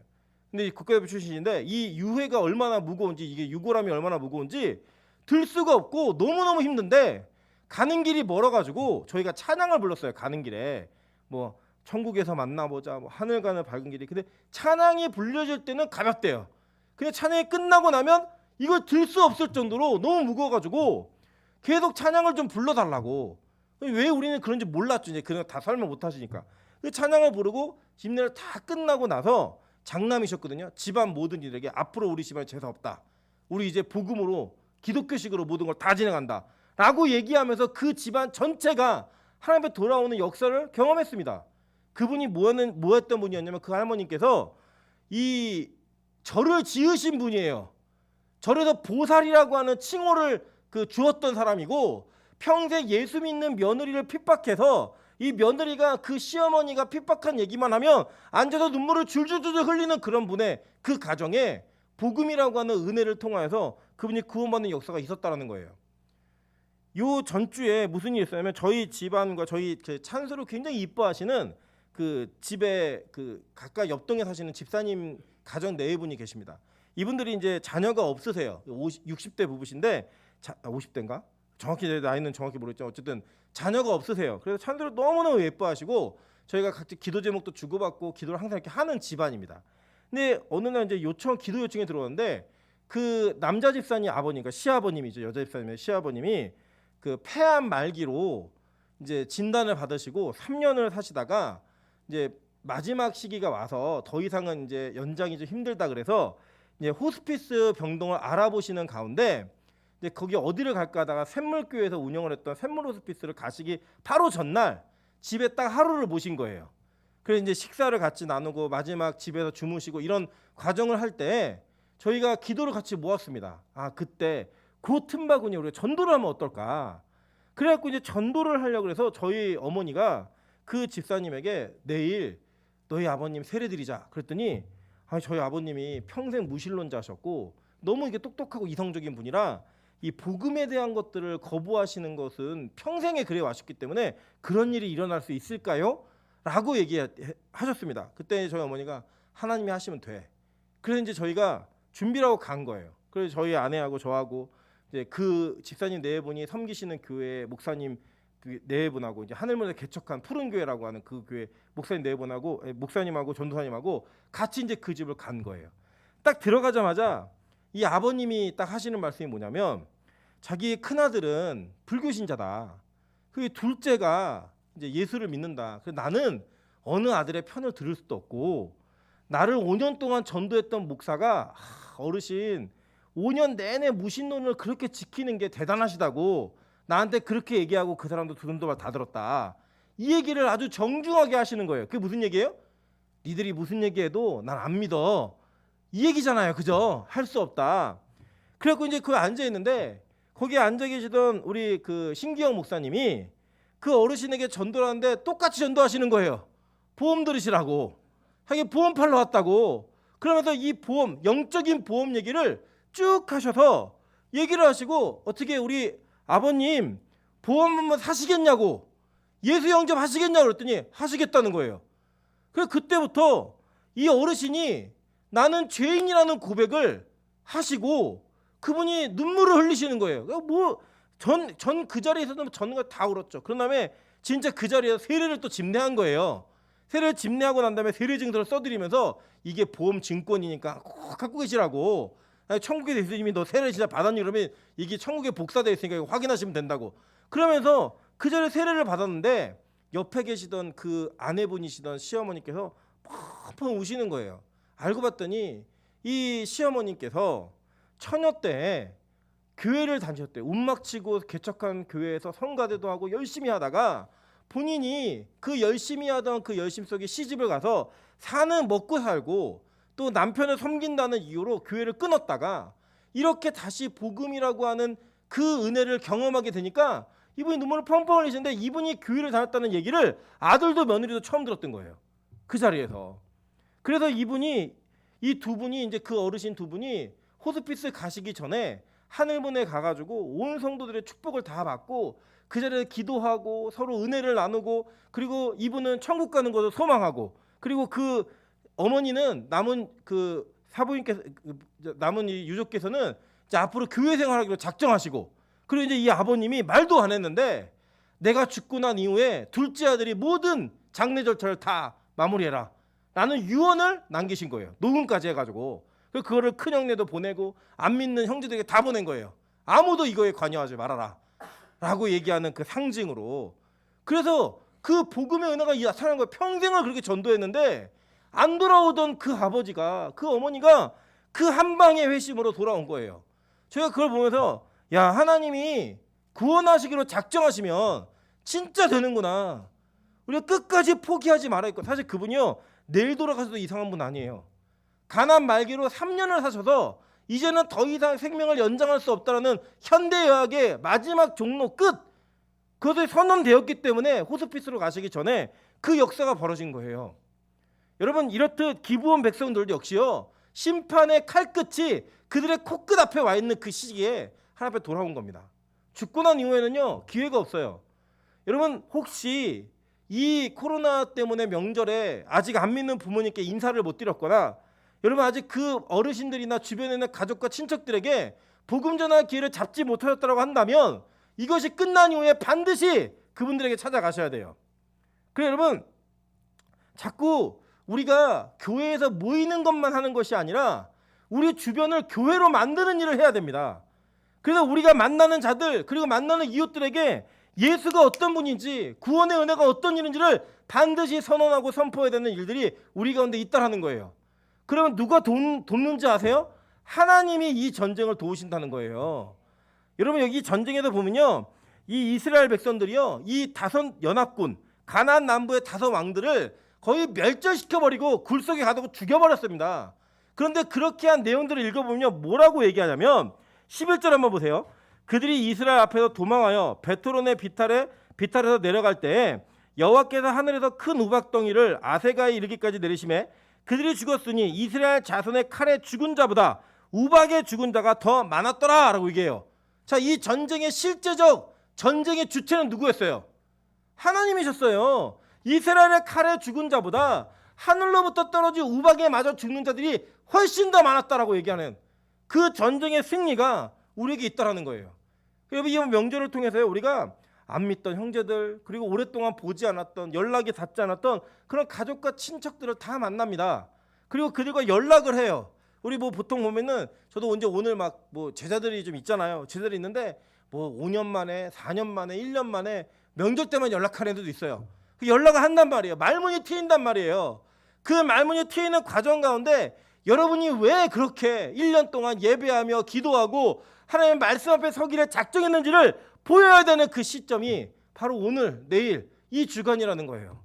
근데 이 국가대표 출신인데 이 유해가 얼마나 무거운지, 이게 유골함이 얼마나 무거운지 들 수가 없고 너무너무 힘든데 가는 길이 멀어가지고 저희가 찬양을 불렀어요. 가는 길에 뭐 천국에서 만나보자, 뭐 하늘 가는 밝은 길이. 근데 찬양이 불려질 때는 가볍대요. 근데 찬양이 끝나고 나면 이걸 들 수 없을 정도로 너무 무거워가지고 계속 찬양을 좀 불러달라고. 왜 우리는 그런지 몰랐죠. 이제 그런 거 다 설명 못 하시니까. 그 찬양을 부르고 집례를 다 끝나고 나서 장남이셨거든요. 집안 모든 이들에게 앞으로 우리 집안에 제사 없다. 우리 이제 복음으로 기독교식으로 모든 걸 다 진행한다. 라고 얘기하면서 그 집안 전체가 하나님 앞에 돌아오는 역사를 경험했습니다. 그분이 뭐였던 분이었냐면 그 할머니께서 이 절을 지으신 분이에요. 절에서 보살이라고 하는 칭호를 주었던 사람이고 평생 예수 믿는 며느리를 핍박해서 이 며느리가 그 시어머니가 핍박한 얘기만 하면 앉아서 눈물을 줄줄줄 흘리는 그런 분의 그 가정에 복음이라고 하는 은혜를 통하여서 그분이 구원받는 역사가 있었다는 거예요. 요 전주에 무슨 일이 있었냐면 저희 집안과 저희 찬수를 굉장히 이뻐하시는 그 집에 가까이 옆동에 사시는 집사님 가정 네 분이 계십니다. 이분들이 이제 자녀가 없으세요. 60대 부부신데 50대인가? 정확히 제 나이는 정확히 모르겠지만 어쨌든 자녀가 없으세요. 그래서 찬수를 너무너무 예뻐하시고 저희가 각자 기도 제목도 주고받고 기도를 항상 이렇게 하는 집안입니다. 근데 어느 날 이제 기도 요청이 들어오는데 그 남자 집사님 아버님, 그러니까 시아버님이죠. 여자 집사님의 시아버님이 그 폐암 말기로 이제 진단을 받으시고 3년을 사시다가 이제 마지막 시기가 와서 더 이상은 이제 연장이 좀 힘들다 그래서 이제 호스피스 병동을 알아보시는 가운데 이제 거기 어디를 갈까 하다가 샘물교회에서 운영을 했던 샘물 호스피스를 가시기 바로 전날 집에 딱 하루를 모신 거예요. 그래서 이제 식사를 같이 나누고 마지막 집에서 주무시고 이런 과정을 할 때 저희가 기도를 같이 모았습니다. 아, 그때 그 틈바구니 우리가 전도를 하면 어떨까? 그래갖고 이제 전도를 하려고 해서 저희 어머니가 그 집사님에게 내일 너희 아버님 세례드리자 그랬더니 저희 아버님이 평생 무신론자셨고 너무 이게 똑똑하고 이성적인 분이라 이 복음에 대한 것들을 거부하시는 것은 평생에 그래 왔었기 때문에 그런 일이 일어날 수 있을까요? 라고 얘기하셨습니다. 그때 저희 어머니가 하나님이 하시면 돼. 그래서 이제 저희가 준비를 하고 간 거예요. 그래서 저희 아내하고 저하고 이제 그 집사님 네 분이 섬기시는 교회 목사님 네 분하고 이제 하늘문에 개척한 푸른 교회라고 하는 그 교회 목사님 네 분하고 목사님하고 전도사님하고 같이 이제 그 집을 간 거예요. 딱 들어가자마자 이 아버님이 딱 하시는 말씀이 뭐냐면 자기의 큰 아들은 불교 신자다. 그 둘째가 이제 예수를 믿는다. 그래서 나는 어느 아들의 편을 들을 수도 없고 나를 5년 동안 전도했던 목사가 어르신 5년 내내 무신론을 그렇게 지키는 게 대단하시다고 나한테 그렇게 얘기하고 그 사람도 두 손도 다 들었다. 이 얘기를 아주 정중하게 하시는 거예요. 그게 무슨 얘기예요? 니들이 무슨 얘기해도 난 안 믿어. 이 얘기잖아요. 그죠? 할 수 없다. 그래갖고 이제 그 앉아 있는데 거기에 앉아 계시던 우리 그 신기영 목사님이 그 어르신에게 전도를 하는데 똑같이 전도하시는 거예요. 보험 들으시라고. 하긴 보험 팔러 왔다고. 그러면서 이 보험, 영적인 보험 얘기를 쭉 하셔서 얘기를 하시고 어떻게 우리 아버님 보험 한번 사시겠냐고 예수 영접 하시겠냐고 그랬더니 하시겠다는 거예요. 그래서 그때부터 이 어르신이 나는 죄인이라는 고백을 하시고 그분이 눈물을 흘리시는 거예요. 전 그 자리에서도 전는 거 다 울었죠. 그런 다음에 진짜 그 자리에서 세례를 또 집례한 거예요. 세례를 집례하고 난 다음에 세례 증서를 써드리면서 이게 보험 증권이니까 꼭 갖고 계시라고. 천국에 예수님이 너 세례 진짜 받았니? 그러면 이게 천국에 복사되어 있으니까 확인하시면 된다고. 그러면서 그 자리에 세례를 받았는데 옆에 계시던 그 아내분이시던 시어머니께서 펑펑 우시는 거예요. 알고 봤더니 이 시어머님께서 처녀 때 교회를 다니셨대요. 움막치고 개척한 교회에서 성가대도 하고 열심히 하다가 본인이 그 열심히 하던 그 열심 속에 시집을 가서 먹고 살고 또 남편을 섬긴다는 이유로 교회를 끊었다가 이렇게 다시 복음이라고 하는 그 은혜를 경험하게 되니까 이분이 눈물을 펑펑 흘리시는데 이분이 교회를 다녔다는 얘기를 아들도 며느리도 처음 들었던 거예요. 그 자리에서. 그래서 이분이 이 두 분이 이제 그 어르신 두 분이 호스피스 가시기 전에 하늘문에 가가지고 온 성도들의 축복을 다 받고 그 자리에 기도하고 서로 은혜를 나누고 그리고 이분은 천국 가는 것을 소망하고 그리고 그 어머니는 남은 그 사부인께서 남은 이 유족께서는 이제 앞으로 교회 생활하기로 작정하시고, 그리고 이제 이 아버님이 말도 안 했는데 내가 죽고 난 이후에 둘째 아들이 모든 장례 절차를 다 마무리해라 라는 유언을 남기신 거예요. 녹음까지 해가지고. 그거를 큰형네도 보내고 안 믿는 형제들에게 다 보낸 거예요. 아무도 이거에 관여하지 말아라 라고 얘기하는 그 상징으로. 그래서 그 복음의 은혜가 이 사는 거예요. 평생을 그렇게 전도했는데 안 돌아오던 그 아버지가, 그 어머니가 그 한 방의 회심으로 돌아온 거예요. 제가 그걸 보면서 야, 하나님이 구원하시기로 작정하시면 진짜 되는구나. 우리가 끝까지 포기하지 말아야겠고. 사실 그분이요, 내일 돌아가셔도 이상한 분 아니에요. 가난 말기로 3년을 사셔서 이제는 더 이상 생명을 연장할 수 없다라는 현대의학의 마지막 종로 끝, 그것이 선언되었기 때문에 호스피스로 가시기 전에 그 역사가 벌어진 거예요. 여러분, 이렇듯 기부원 백성들도 역시요, 심판의 칼끝이 그들의 코끝 앞에 와 있는 그 시기에 하나님 앞에 돌아온 겁니다. 죽고 난 이후에는요, 기회가 없어요. 여러분, 혹시 이 코로나 때문에 명절에 아직 안 믿는 부모님께 인사를 못 드렸거나, 여러분 아직 그 어르신들이나 주변에 있는 가족과 친척들에게 복음 전할 기회를 잡지 못하셨다고 한다면 이것이 끝난 이후에 반드시 그분들에게 찾아가셔야 돼요. 그래서 여러분, 자꾸 우리가 교회에서 모이는 것만 하는 것이 아니라 우리 주변을 교회로 만드는 일을 해야 됩니다. 그래서 우리가 만나는 자들, 그리고 만나는 이웃들에게 예수가 어떤 분인지, 구원의 은혜가 어떤 일인지를 반드시 선언하고 선포해야 되는 일들이 우리 가운데 있다라는 거예요. 그러면 누가 돕는지 아세요? 하나님이 이 전쟁을 도우신다는 거예요. 여러분, 여기 전쟁에서 보면요, 이 이스라엘 백성들이요, 이 다섯 연합군, 가나안 남부의 다섯 왕들을 거의 멸절시켜버리고 굴 속에 가두고 죽여버렸습니다. 그런데 그렇게 한 내용들을 읽어보면 뭐라고 얘기하냐면 11절 한번 보세요. 그들이 이스라엘 앞에서 도망하여 베토론의 비탈에서 내려갈 때 여호와께서 하늘에서 큰 우박덩이를 아세가에 이르기까지 내리심에 그들이 죽었으니 이스라엘 자손의 칼에 죽은 자보다 우박에 죽은 자가 더 많았더라 라고 얘기해요. 자, 이 전쟁의 실제적 전쟁의 주체는 누구였어요? 하나님이셨어요. 이스라엘의 칼에 죽은 자보다 하늘로부터 떨어진 우박에 맞아 죽는 자들이 훨씬 더 많았다라고 얘기하는 그 전쟁의 승리가 우리에게 있다라는 거예요. 여러분, 이 명절을 통해서 우리가 안 믿던 형제들, 그리고 오랫동안 보지 않았던, 연락이 닿지 않았던 그런 가족과 친척들을 다 만납니다. 그리고 그들과 연락을 해요. 우리 뭐 보통 보면은, 저도 언제 오늘 막 뭐 제자들이 좀 있잖아요. 제자들이 있는데 뭐 5년 만에, 4년 만에, 1년 만에 명절 때만 연락하는 애들도 있어요. 그 연락을 한단 말이에요. 말문이 트인단 말이에요. 그 말문이 트이는 과정 가운데 여러분이 왜 그렇게 1년 동안 예배하며 기도하고 하나님의 말씀 앞에 서기를 작정했는지를 보여야 되는 그 시점이 바로 오늘, 내일, 이 주간이라는 거예요.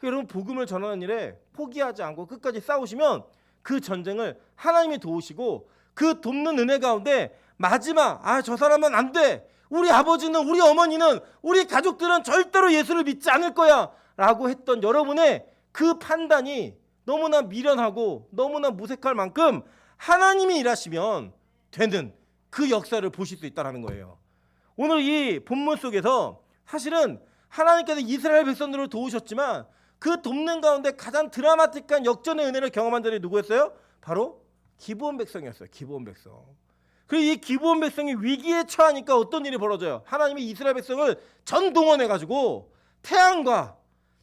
여러분, 복음을 전하는 일에 포기하지 않고 끝까지 싸우시면 그 전쟁을 하나님이 도우시고, 그 돕는 은혜 가운데 마지막, 저 사람은 안 돼, 우리 아버지는, 우리 어머니는, 우리 가족들은 절대로 예수를 믿지 않을 거야 라고 했던 여러분의 그 판단이 너무나 미련하고 너무나 무색할 만큼 하나님이 일하시면 되는 그 역사를 보실 수 있다는 거예요. 오늘 이 본문 속에서 사실은 하나님께서 이스라엘 백성들을 도우셨지만 그 돕는 가운데 가장 드라마틱한 역전의 은혜를 경험한 자들이 누구였어요? 바로 기브온 백성이었어요. 기브온 백성. 그리고 이 기브온 백성이 위기에 처하니까 어떤 일이 벌어져요? 하나님이 이스라엘 백성을 전동원해가지고 태양과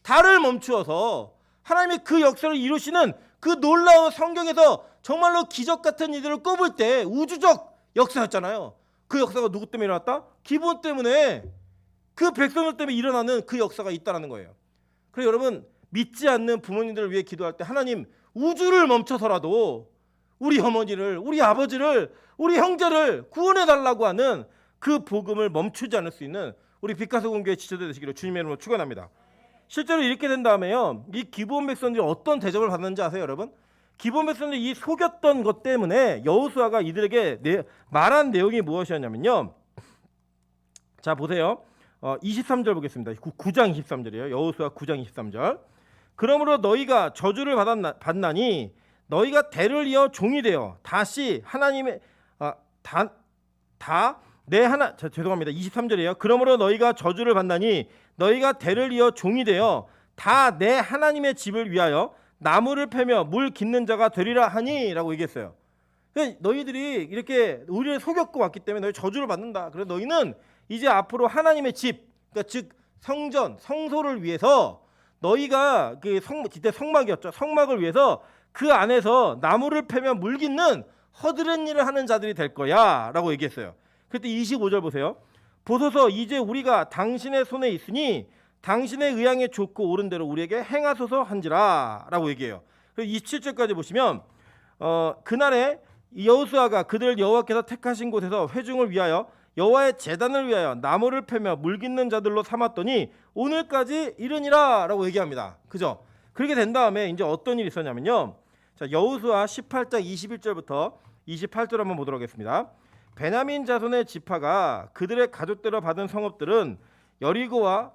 달을 멈추어서 하나님이 그 역사를 이루시는 그 놀라운 성경에서 정말로 기적 같은 일들을 꼽을 때 우주적 역사였잖아요. 그 역사가 누구 때문에 일어났다? 기브온 때문에, 그 백성들 때문에 일어나는 그 역사가 있다는 거예요. 그래서 여러분, 믿지 않는 부모님들을 위해 기도할 때 하나님, 우주를 멈춰서라도 우리 어머니를, 우리 아버지를, 우리 형제를 구원해달라고 하는 그 복음을 멈추지 않을 수 있는 우리 빛가서 공교회 지체들 되시기를 주님의 이름으로 축원합니다. 실제로 이렇게 된 다음에요, 이 기브온 백성들이 어떤 대접을 받는지 아세요, 여러분? 기브온 백성들이 이 속였던 것 때문에 여호수아가 이들에게 말한 내용이 무엇이었냐면요. 자, 보세요. 23절 보겠습니다. 9장 23절이에요. 여호수아 9장 23절. 그러므로 너희가 저주를 받나니 너희가 대를 이어 종이 되어 다시 하나님의 죄송합니다. 23절이에요. 그러므로 너희가 저주를 받나니 너희가 대를 이어 종이 되어 다 내 하나님의 집을 위하여 나무를 패며 물 깃는 자가 되리라 하니라고 얘기했어요. 너희들이 이렇게 우리를 속였고 왔기 때문에 너희 저주를 받는다. 그래서 너희는 이제 앞으로 하나님의 집, 그러니까 즉 성전, 성소를 위해서 너희가 그때 성막이었죠. 성막을 위해서 그 안에서 나무를 패며 물 깃는 허드렛 일을 하는 자들이 될 거야라고 얘기했어요. 그때 25절 보세요. 보소서 이제 우리가 당신의 손에 있으니 당신의 의향에 좋고 옳은 대로 우리에게 행하소서 한지라라고 얘기해요. 그리고 27절까지 보시면 그날에 여호수아가 그들을 여호와께서 택하신 곳에서 회중을 위하여 여호와의 제단을 위하여 나무를 패며 물 깃는 자들로 삼았더니 오늘까지 이르니라라고 얘기합니다. 그죠? 그렇게 된 다음에 이제 어떤 일이 있었냐면요. 자, 여호수아 18장 21절부터 28절 한번 보도록 하겠습니다. 베냐민 자손의 지파가 그들의 가족대로 받은 성읍들은 여리고와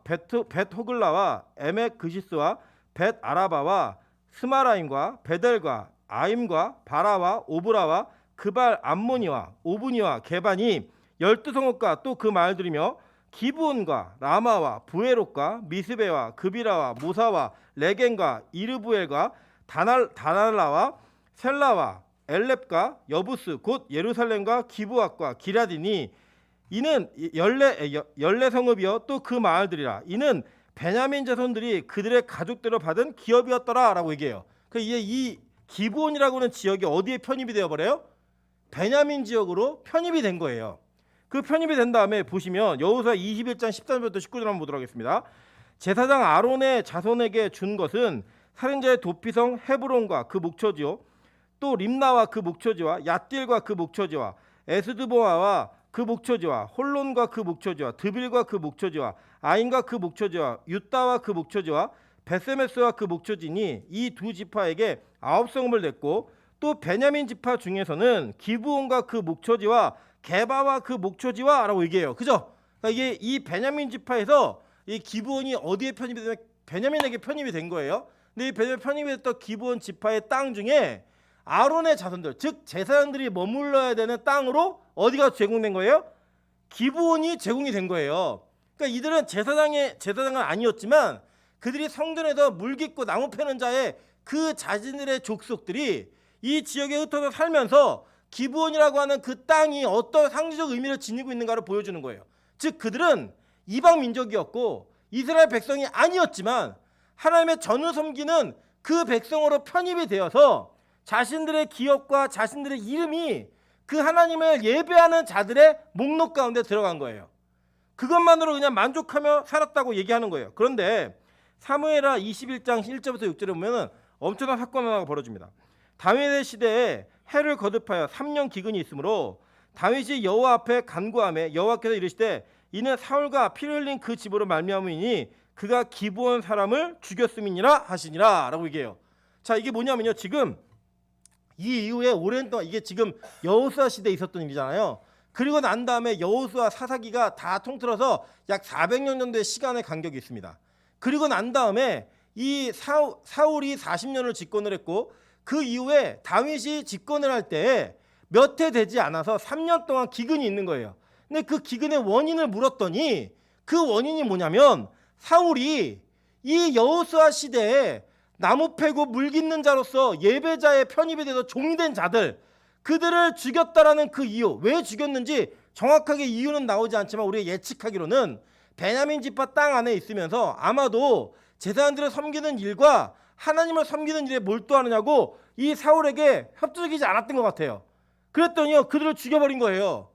벳호글라와 에멕 그시스와 벳 아라바와 스마라임과 베델과 아임과 바라와 오브라와 그발 암모니와 오브니와 게반이 12성읍과 또 그 마을들이며 기브온과 라마와 부에롯과 미스베와 그비라와 모사와 레겐과 이르부엘과 다날라와 셀라와 엘렙과 여부스 곧 예루살렘과 기브앗과 기라디니 이는 14성읍이요 또 그 마을들이라. 이는 베냐민 자손들이 그들의 가족대로 받은 기업이었더라라고 얘기해요. 이제 이 기브온이라고 하는 지역이 어디에 편입이 되어버려요? 베냐민 지역으로 편입이 된 거예요. 그 편입이 된 다음에 보시면 여호수아 21장 13절부터 19절 한번 보도록 하겠습니다. 제사장 아론의 자손에게 준 것은 살인자의 도피성 헤브론과 그 목초지요 또 림나와 그 목초지와 얏딜과 그 목초지와 에스드보아와 그 목초지와 홀론과 그 목초지와 드빌과 그 목초지와 아인과 그 목초지와 유다와 그 목초지와 베세메스와 그 목초지니 이 두 지파에게 9성읍을 냈고 또 베냐민 지파 중에서는 기브온과 그 목초지와 게바와 그 목초지와 라고 얘기해요. 그죠? 그러니까 이게 이 베냐민 지파에서 이 기브온이 어디에 편입이 되면 베냐민에게 편입이 된 거예요. 근데 이 베냐민 편입이 됐던 기브온 지파의 땅 중에 아론의 자손들, 즉 제사장들이 머물러야 되는 땅으로 어디가 제공된 거예요? 기브온이 제공이 된 거예요. 그러니까 이들은 제사장은 아니었지만 그들이 성전에서 물 깃고 나무 패는 자의 그 자신들의 족속들이 이 지역에 흩어져 살면서 기브온이라고 하는 그 땅이 어떤 상징적 의미를 지니고 있는가를 보여주는 거예요. 즉 그들은 이방 민족이었고 이스라엘 백성이 아니었지만 하나님의 전을 섬기는 그 백성으로 편입이 되어서 자신들의 기업과 자신들의 이름이 그 하나님을 예배하는 자들의 목록 가운데 들어간 거예요. 그것만으로 그냥 만족하며 살았다고 얘기하는 거예요. 그런데 사무엘하 21장 1절부터 6절에 보면 엄청난 사건 하나가 벌어집니다. 다윗의 시대에 해를 거듭하여 3년 기근이 있으므로 다윗이 여호와 앞에 간구하며 여호와께서 이르시되 이는 사울과 피를 흘린 그 집으로 말미암으니 그가 기브온 사람을 죽였음이니라 하시니라 라고 얘기해요. 자, 이게 뭐냐면요, 지금 이 이후에 오랜 동안 이게 지금 여호수아 시대에 있었던 일이잖아요. 그리고 난 다음에 여호수아 사사기가 다 통틀어서 약 400년 정도의 시간의 간격이 있습니다. 그리고 난 다음에 이 사울이 40년을 집권을 했고 그 이후에 다윗이 집권을 할 때 몇 해 되지 않아서 3년 동안 기근이 있는 거예요. 근데 그 기근의 원인을 물었더니 그 원인이 뭐냐면 사울이 이 여호수아 시대에 나무 패고 물 깃는 자로서 예배자의 편입이 돼서 종된 자들, 그들을 죽였다라는 그 이유, 왜 죽였는지 정확하게 이유는 나오지 않지만 우리가 예측하기로는 베냐민 지파 땅 안에 있으면서 아마도 제사장들을 섬기는 일과 하나님을 섬기는 일에 몰두하느냐고 이 사울에게 협조적이지 않았던 것 같아요. 그랬더니요, 그들을 죽여버린 거예요.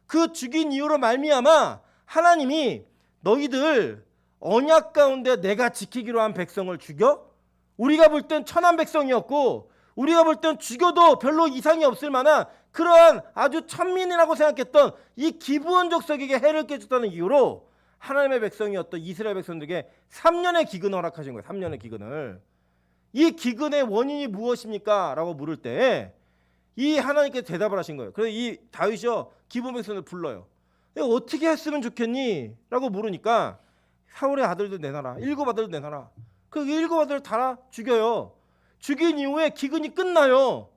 그 죽인 이유로 말미암아 하나님이 너희들 언약 가운데 내가 지키기로 한 백성을 죽여? 우리가 볼 땐 천한 백성이었고 우리가 볼 땐 죽여도 별로 이상이 없을 만한 그러한 아주 천민이라고 생각했던 이 기브온 족속에게 해를 끼쳤다는 이유로 하나님의 백성이었던 이스라엘 백성들에게 3년의 기근을 허락하신 거예요. 3년의 기근을. 이 기근의 원인이 무엇입니까? 라고 물을 때 이 하나님께 대답을 하신 거예요. 그래서 이 다윗이요, 기브온 백성을 불러요. 어떻게 했으면 좋겠니? 라고 물으니까 사울의 아들들 내놔라. 7 아들들 내놔라. 그 7 아들을 다 죽여요. 죽인 이후에 기근이 끝나요.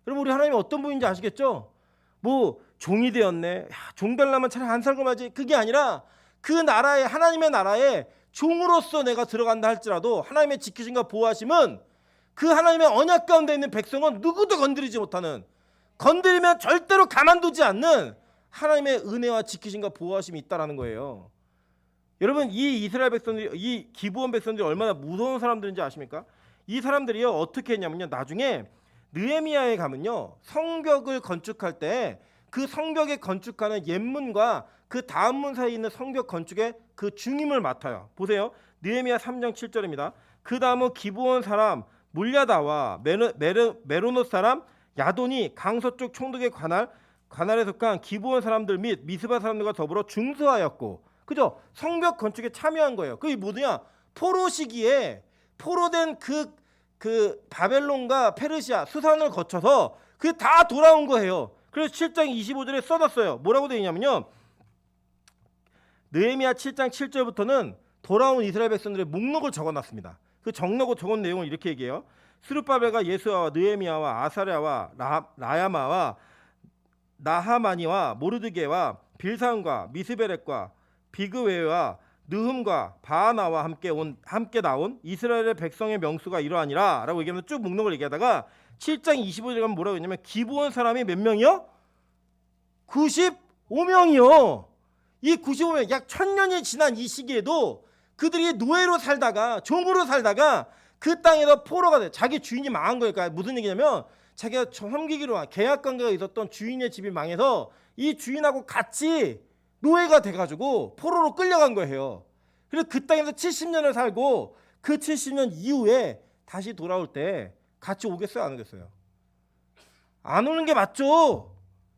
여러분, 우리 하나님이 어떤 분인지 아시겠죠? 뭐 종이 되었네, 종 되려면 차라리 안 살고 말지, 그게 아니라 그 나라에, 하나님의 나라에 종으로서 내가 들어간다 할지라도 하나님의 지키심과 보호하심은 그 하나님의 언약 가운데 있는 백성은 누구도 건드리지 못하는, 건드리면 절대로 가만두지 않는 하나님의 은혜와 지키심과 보호하심이 있다라는 거예요. 여러분, 이 이스라엘 백성들이, 이 기브온 백성들이 얼마나 무서운 사람들인지 아십니까? 이 사람들이요 어떻게 했냐면요, 나중에 느헤미야에 가면요 성벽을 건축할 때 그 성벽에 건축하는 옛문과 그 다음 문 사이에 있는 성벽 건축의 그 중임을 맡아요. 보세요, 느헤미야 3장 7절입니다. 그 다음은 기브온 사람 물야다와 메로노 사람 야돈이 강서쪽 총독의 관할에 속한 기브온 사람들 및 미스바 사람들과 더불어 중수하였고, 그죠? 성벽 건축에 참여한 거예요. 그게 뭐냐? 포로 시기에 포로된 그 바벨론과 페르시아 수산을 거쳐서 그게 다 돌아온 거예요. 그래서 7장 25절에 써놨어요. 뭐라고 되어 있냐면요, 느헤미야 7장 7절부터는 돌아온 이스라엘 백성들의 목록을 적어놨습니다. 그 적은 내용을 이렇게 얘기해요. 스룹바벨과 예수아와 느헤미야와 아사랴와 라야마와 나하마니와 모르드게와 빌산과 미스베렛과 비그웨와 느흠과 바하나와 함께 나온 이스라엘의 백성의 명수가 이러하니라 라고 얘기하면 쭉 목록을 얘기하다가 7장 25절에 가면 뭐라고 했냐면 기브온 사람이 몇 명이요? 95명이요. 이 95명, 약 1000년이 지난 이 시기에도 그들이 노예로 살다가 종으로 살다가 그 땅에서 포로가 돼. 자기 주인이 망한 거니까. 무슨 얘기냐면 자기가 섬기기로 한 계약 관계가 있었던 주인의 집이 망해서 이 주인하고 같이 노예가 돼가지고 포로로 끌려간 거예요. 그래서 그 땅에서 70년을 살고 그 70년 이후에 다시 돌아올 때 같이 오겠어요, 안 오겠어요? 안 오는 게 맞죠.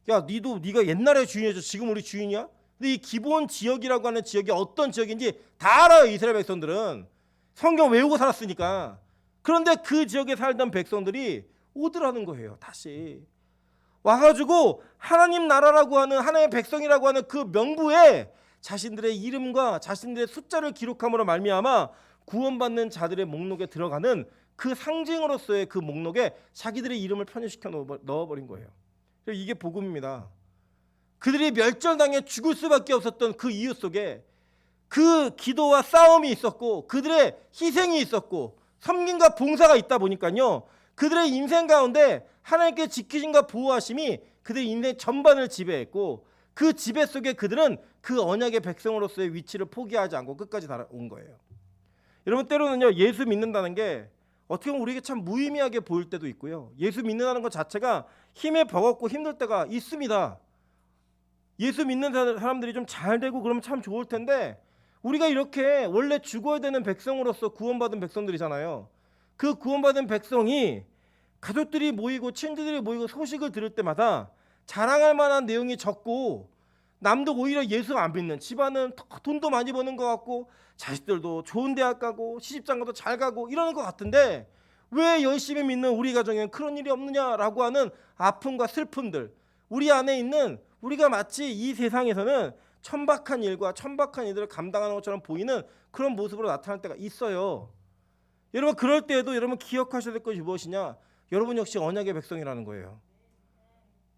야, 네가 옛날에 주인이었죠. 지금 우리 주인이야? 근데 이 기본 지역이라고 하는 지역이 어떤 지역인지 다 알아요, 이스라엘 백성들은. 성경 외우고 살았으니까. 그런데 그 지역에 살던 백성들이 오더라는 거예요, 다시. 와가지고 하나님 나라라고 하는, 하나님의 백성이라고 하는 그 명부에 자신들의 이름과 자신들의 숫자를 기록함으로 말미암아 구원받는 자들의 목록에 들어가는 그 상징으로서의 그 목록에 자기들의 이름을 편입시켜 넣어버린 거예요. 이게 복음입니다. 그들이 멸절당해 죽을 수밖에 없었던 그 이유 속에 그 기도와 싸움이 있었고 그들의 희생이 있었고 섬김과 봉사가 있다 보니까요, 그들의 인생 가운데 하나님께 지키심과 보호하심이 그들의 인생 전반을 지배했고, 그 지배 속에 그들은 그 언약의 백성으로서의 위치를 포기하지 않고 끝까지 달아온 거예요. 여러분, 때로는요 예수 믿는다는 게 어떻게 보면 우리에게 참 무의미하게 보일 때도 있고요, 예수 믿는다는 것 자체가 힘에 버겁고 힘들 때가 있습니다. 예수 믿는 사람들이 좀 잘 되고 그러면 참 좋을 텐데, 우리가 이렇게 원래 죽어야 되는 백성으로서 구원받은 백성들이잖아요. 그 구원받은 백성이 가족들이 모이고 친지들이 모이고 소식을 들을 때마다 자랑할 만한 내용이 적고, 남도 오히려 예수 안 믿는 집안은 돈도 많이 버는 것 같고 자식들도 좋은 대학 가고 시집장가도 잘 가고 이러는 것 같은데 왜 열심히 믿는 우리 가정에는 그런 일이 없느냐라고 하는 아픔과 슬픔들, 우리 안에 있는, 우리가 마치 이 세상에서는 천박한 일과 천박한 일들을 감당하는 것처럼 보이는 그런 모습으로 나타날 때가 있어요. 여러분, 그럴 때에도 여러분 기억하셔야 될 것이 무엇이냐? 여러분 역시 언약의 백성이라는 거예요.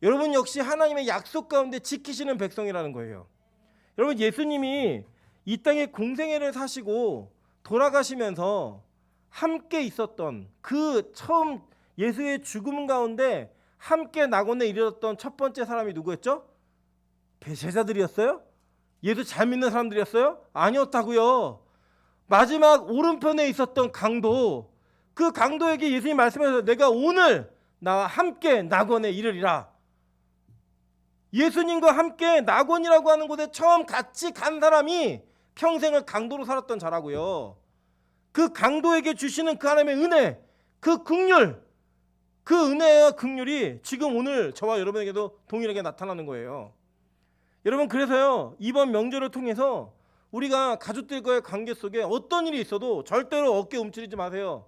여러분 역시 하나님의 약속 가운데 지키시는 백성이라는 거예요. 여러분, 예수님이 이 땅에 공생애를 사시고 돌아가시면서 함께 있었던 그 처음 예수의 죽음 가운데 함께 낙원에 이르렀던 첫 번째 사람이 누구였죠? 제자들이었어요? 예수 잘 믿는 사람들이었어요? 아니었다고요. 마지막 오른편에 있었던 강도, 그 강도에게 예수님 말씀하셔서 내가 오늘 나와 함께 낙원에 이르리라. 예수님과 함께 낙원이라고 하는 곳에 처음 같이 간 사람이 평생을 강도로 살았던 자라고요. 그 강도에게 주시는 그 하나님의 은혜, 그 긍휼, 그 은혜와 긍휼이 지금 오늘 저와 여러분에게도 동일하게 나타나는 거예요. 여러분, 그래서요 이번 명절을 통해서 우리가 가족들과의 관계 속에 어떤 일이 있어도 절대로 어깨 움츠리지 마세요.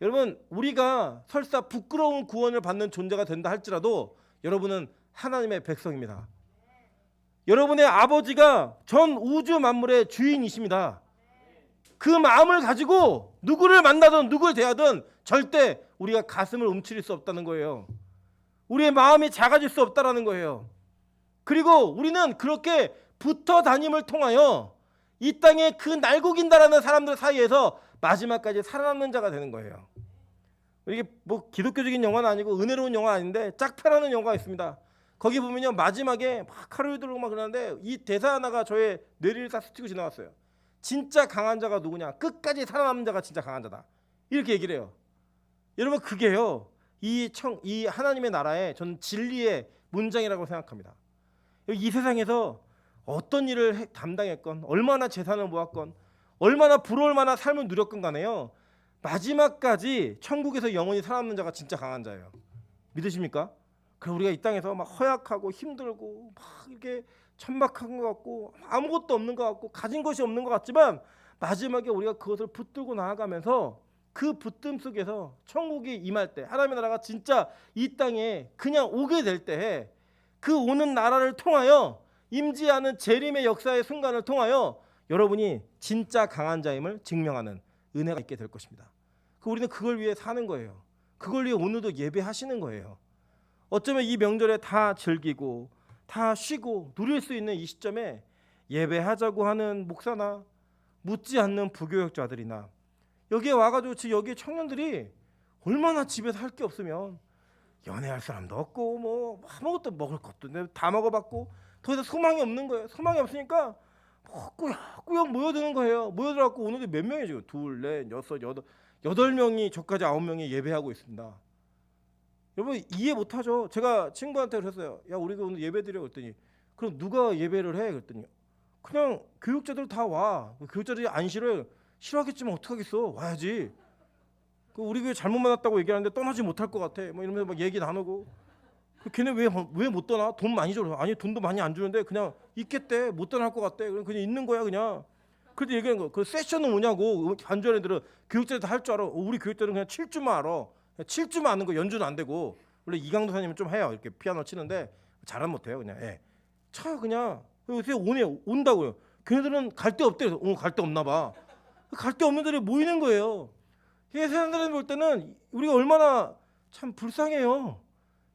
여러분, 우리가 설사 부끄러운 구원을 받는 존재가 된다 할지라도 여러분은 하나님의 백성입니다. 여러분의 아버지가 전 우주 만물의 주인이십니다. 그 마음을 가지고 누구를 만나든 누구를 대하든 절대 우리가 가슴을 움츠릴 수 없다는 거예요. 우리의 마음이 작아질 수 없다는 거예요. 그리고 우리는 그렇게 붙어 다님을 통하여 이 땅에 그 날고긴다라는 사람들 사이에서 마지막까지 살아남는 자가 되는 거예요. 이게 뭐 기독교적인 영화는 아니고 은혜로운 영화 아닌데 짝패라는 영화가 있습니다. 거기 보면요 마지막에 막 칼을 들고 막 그러는데 이 대사 하나가 저의 뇌리를 딱 스치고 지나갔어요. 진짜 강한 자가 누구냐? 끝까지 살아남는 자가 진짜 강한 자다. 이렇게 얘기를 해요. 여러분 그게요 이 하나님의 나라의 저는 진리의 문장이라고 생각합니다. 이 세상에서 어떤 일을 담당했건 얼마나 재산을 모았건 얼마나 부러울 만한 삶을 누렸건 간에요 마지막까지 천국에서 영원히 살아남는 자가 진짜 강한 자예요. 믿으십니까? 그럼 우리가 이 땅에서 막 허약하고 힘들고 막 이렇게 천박한 것 같고 아무것도 없는 것 같고 가진 것이 없는 것 같지만 마지막에 우리가 그것을 붙들고 나아가면서 그 붙듦 속에서 천국이 임할 때 하나님의 나라가 진짜 이 땅에 그냥 오게 될 때에 그 오는 나라를 통하여 임지하는 재림의 역사의 순간을 통하여 여러분이 진짜 강한 자임을 증명하는 은혜가 있게 될 것입니다. 우리는 그걸 위해 사는 거예요. 그걸 위해 오늘도 예배하시는 거예요. 어쩌면 이 명절에 다 즐기고 다 쉬고 누릴 수 있는 이 시점에 예배하자고 하는 목사나 묻지 않는 부교역자들이나 여기에 와가지고 여기 청년들이 얼마나 집에서 할 게 없으면 연애할 사람도 없고 뭐 아무것도 먹을 것도 다 먹어봤고 더 이상 소망이 없는 거예요. 소망이 없으니까 꾸역꾸역 모여드는 거예요. 모여들어갖고 오늘도 몇 명이 지금 2, 4, 6, 8명이 저까지 9명이 예배하고 있습니다. 여러분 이해 못하죠. 제가 친구한테 그랬어요. 야 우리가 오늘 예배 드려 그랬더니 그럼 누가 예배를 해? 그랬더니 그냥 교육자들 다 와. 교육자들이 안 싫어요. 싫어하겠지만 어떡하겠어. 와야지. 우리 교회 잘못 만났다고 얘기하는데 떠나지 못할 것 같아. 뭐 이러면서 막 얘기 나누고 걔네 왜 못 떠나? 돈 많이 줘. 아니 돈도 많이 안 주는데 그냥 있겠대. 못 떠날 것 같대. 그냥 있는 거야 그냥. 그래도 얘기하는 거. 그 세션은 뭐냐고. 반주하는 애들은 교육자들 다 할 줄 알아. 우리 교육자들은 그냥 칠 줄만 알아. 칠 줄만 아는 거 연주는 안 되고. 원래 이강도 사님은 좀 해요. 이렇게 피아노 치는데 잘은 못해요. 그냥 쳐요 그냥. 요새 온다고요. 걔네들은 갈 데 없대. 갈 데 없나 봐. 갈 데 없는 들이 모이는 거예요. 이게 세상들이 볼 때는 우리가 얼마나 참 불쌍해요.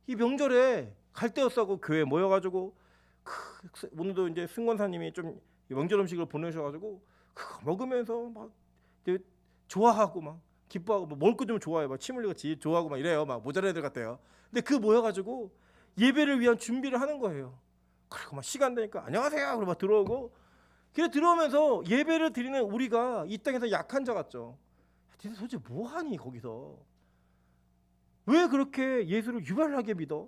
이 명절에 갈 데 없다고 교회 모여가지고 오늘도 이제 승권사님이 좀 명절 음식을 보내셔가지고 그거 먹으면서 막 좋아하고 막 기뻐하고 뭐 먹을 거 좀 좋아해요. 막 침 흘리고 좋아하고 막 이래요. 막 모자란 애들 같아요. 근데 그 모여가지고 예배를 위한 준비를 하는 거예요. 그리고 막 시간 되니까 안녕하세요. 그러고 막 들어오고 그래 들어오면서 예배를 드리는 우리가 이 땅에서 약한 자 같죠. 도대체 뭐하니 거기서? 왜 그렇게 예수를 유발하게 믿어?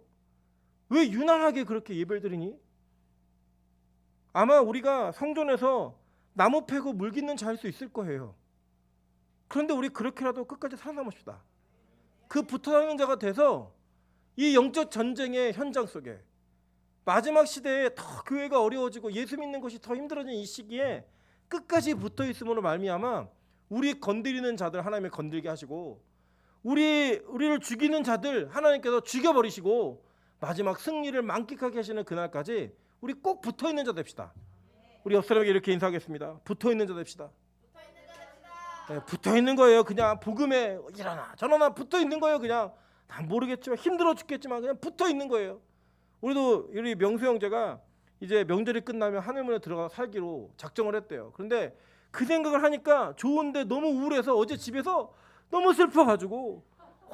왜 유난하게 그렇게 예배를 드리니? 아마 우리가 성전에서 나무 패고 물 깃는 자일 수 있을 거예요. 그런데 우리 그렇게라도 끝까지 살아남읍시다. 그 붙어다니는 자가 돼서 이 영적 전쟁의 현장 속에 마지막 시대에 더 교회가 어려워지고 예수 믿는 것이 더 힘들어진 이 시기에 끝까지 붙어 있음으로 말미암아 우리 건드리는 자들 하나님이 건들게 하시고 우리를 죽이는 자들 하나님께서 죽여버리시고 마지막 승리를 만끽하게 하시는 그날까지 우리 꼭 붙어 있는 자 됩시다. 우리 옆 사람에게 이렇게 인사하겠습니다. 붙어 있는 자 됩시다. 붙어 있는 거예요. 그냥 복음에 일어나 저러나 붙어 있는 거예요. 그냥 난 모르겠지만 힘들어 죽겠지만 그냥 붙어 있는 거예요. 우리도 우리 명수 형제가 이제 명절이 끝나면 하늘문에 들어가 살기로 작정을 했대요. 그런데 그 생각을 하니까 좋은데 너무 우울해서 어제 집에서 너무 슬퍼가지고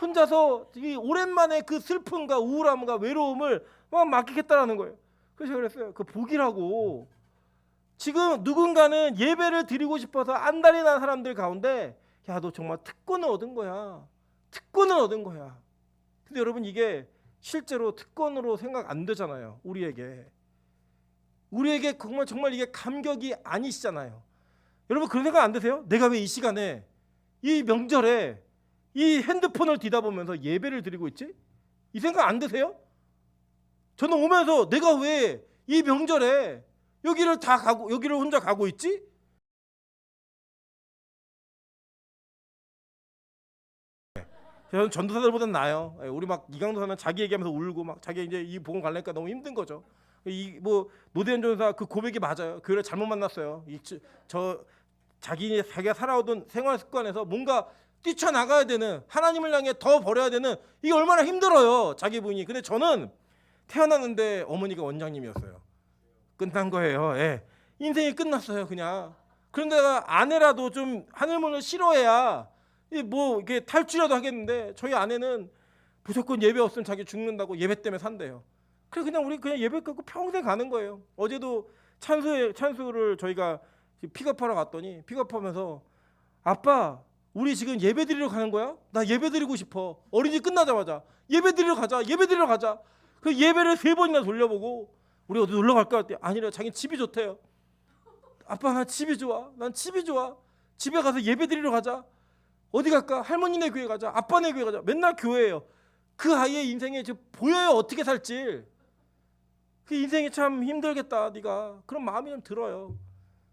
혼자서 이 오랜만에 그 슬픔과 우울함과 외로움을 막 맡기겠다라는 거예요. 그래서 그랬어요. 그 복이라고. 지금 누군가는 예배를 드리고 싶어서 안달이 난 사람들 가운데 야 너 정말 특권을 얻은 거야. 특권을 얻은 거야. 근데 여러분 이게 실제로 특권으로 생각 안 되잖아요. 우리에게 정말 이게 감격이 아니시잖아요. 여러분 그런 생각 안 드세요? 내가 왜 이 시간에 이 명절에 이 핸드폰을 뒤다보면서 예배를 드리고 있지? 이 생각 안 드세요? 저는 오면서 내가 왜 이 명절에 여기를 혼자 가고 있지? 저는 전도사들보다는 나아요. 우리 막 이강도사는 자기 얘기하면서 울고 막 자기 이제 이 복음 갈래니까 너무 힘든 거죠. 이 뭐 노대현 전도사 그 고백이 맞아요. 교회를 잘못 만났어요. 자기가 살아오던 생활 습관에서 뭔가 뛰쳐나가야 되는 하나님을 향해 더 버려야 되는 이게 얼마나 힘들어요. 자기 부인이. 근데 저는 태어났는데 어머니가 원장님이었어요. 끝난 거예요. 인생이 끝났어요. 그냥 그런데 아내라도 좀 하늘문을 싫어해야 뭐 이게 탈주라도 하겠는데 저희 아내는 무조건 예배 없으면 자기 죽는다고 예배 때문에 산대요. 그래 그냥 우리 그냥 예배 끊고 평생 가는 거예요. 어제도 찬수를 저희가 픽업하러 갔더니 픽업하면서 아빠 우리 지금 예배 드리러 가는 거야? 나 예배 드리고 싶어. 어린이집 끝나자마자 예배 드리러 가자. 예배 드리러 가자. 그 예배를 3번이나 돌려보고 우리 어디 놀러 갈까 할 때 아니라 자기 집이 좋대요. 아빠 나 집이 좋아. 난 집이 좋아. 집에 가서 예배 드리러 가자. 어디 갈까? 할머니네 교회 가자. 아빠네 교회 가자. 맨날 교회예요. 그 아이의 인생에 지금 보여요. 어떻게 살지. 그 인생이 참 힘들겠다. 네가 그런 마음이 좀 들어요.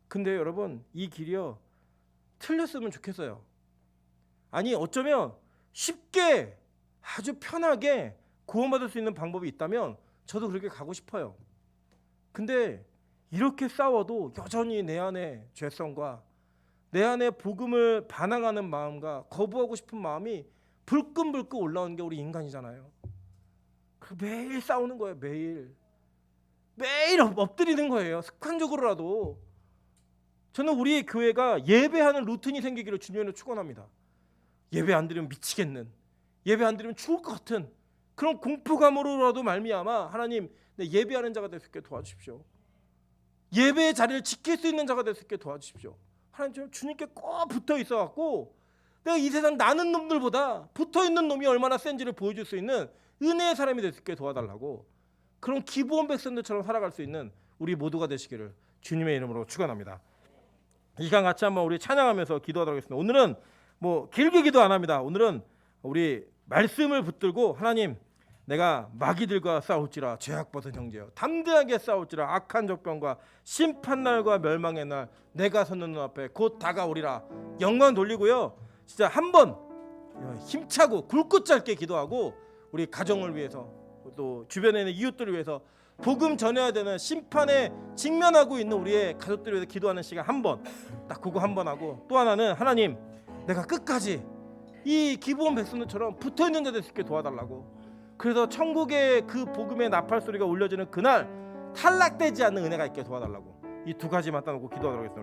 근데 여러분 이 길이요 틀렸으면 좋겠어요. 아니 어쩌면 쉽게 아주 편하게 구원받을 수 있는 방법이 있다면 저도 그렇게 가고 싶어요. 근데 이렇게 싸워도 여전히 내 안에 죄성과 내 안에 복음을 반항하는 마음과 거부하고 싶은 마음이 불끈불끈 올라오는 게 우리 인간이잖아요. 매일 싸우는 거예요. 매일 엎드리는 거예요. 습관적으로라도. 저는 우리 교회가 예배하는 루틴이 생기기를 주님으로 축원합니다. 예배 안 드리면 미치겠는, 예배 안 드리면 죽을 것 같은 그런 공포감으로라도 말미암아 하나님 내 예배하는 자가 될 수 있게 도와주십시오. 예배의 자리를 지킬 수 있는 자가 될 수 있게 도와주십시오. 하나님 주님께 꼭 붙어 있어갖고 내가 이 세상 나는 놈들보다 붙어있는 놈이 얼마나 센지를 보여줄 수 있는 은혜의 사람이 될 수 있게 도와달라고 그런 기브온 백성들처럼 살아갈 수 있는 우리 모두가 되시기를 주님의 이름으로 축원합니다. 이 시간 같이 한번 우리 찬양하면서 기도하도록 하겠습니다. 오늘은 뭐 길게 기도 안 합니다. 오늘은 우리 말씀을 붙들고 하나님 내가 마귀들과 싸울지라 죄악벗은 형제여 담대하게 싸울지라 악한 적병과 심판날과 멸망의 날 내가 섰는 눈앞에 곧 다가오리라. 영광 돌리고요. 진짜 한번 힘차고 굵고 짧게 기도하고 우리 가정을 위해서 또 주변에 있는 이웃들을 위해서 복음 전해야 되는 심판에 직면하고 있는 우리의 가족들을 위해서 기도하는 시간 한번 딱 그거 한번 하고 또 하나는 하나님 내가 끝까지 이 기브온 백성들처럼 붙어있는 자 될 수 있게 도와달라고. 그래서 천국의 그 복음의 나팔 소리가 울려지는 그날 탈락되지 않는 은혜가 있게 도와달라고. 이 두 가지만 따놓고 기도하도록 하겠습니다.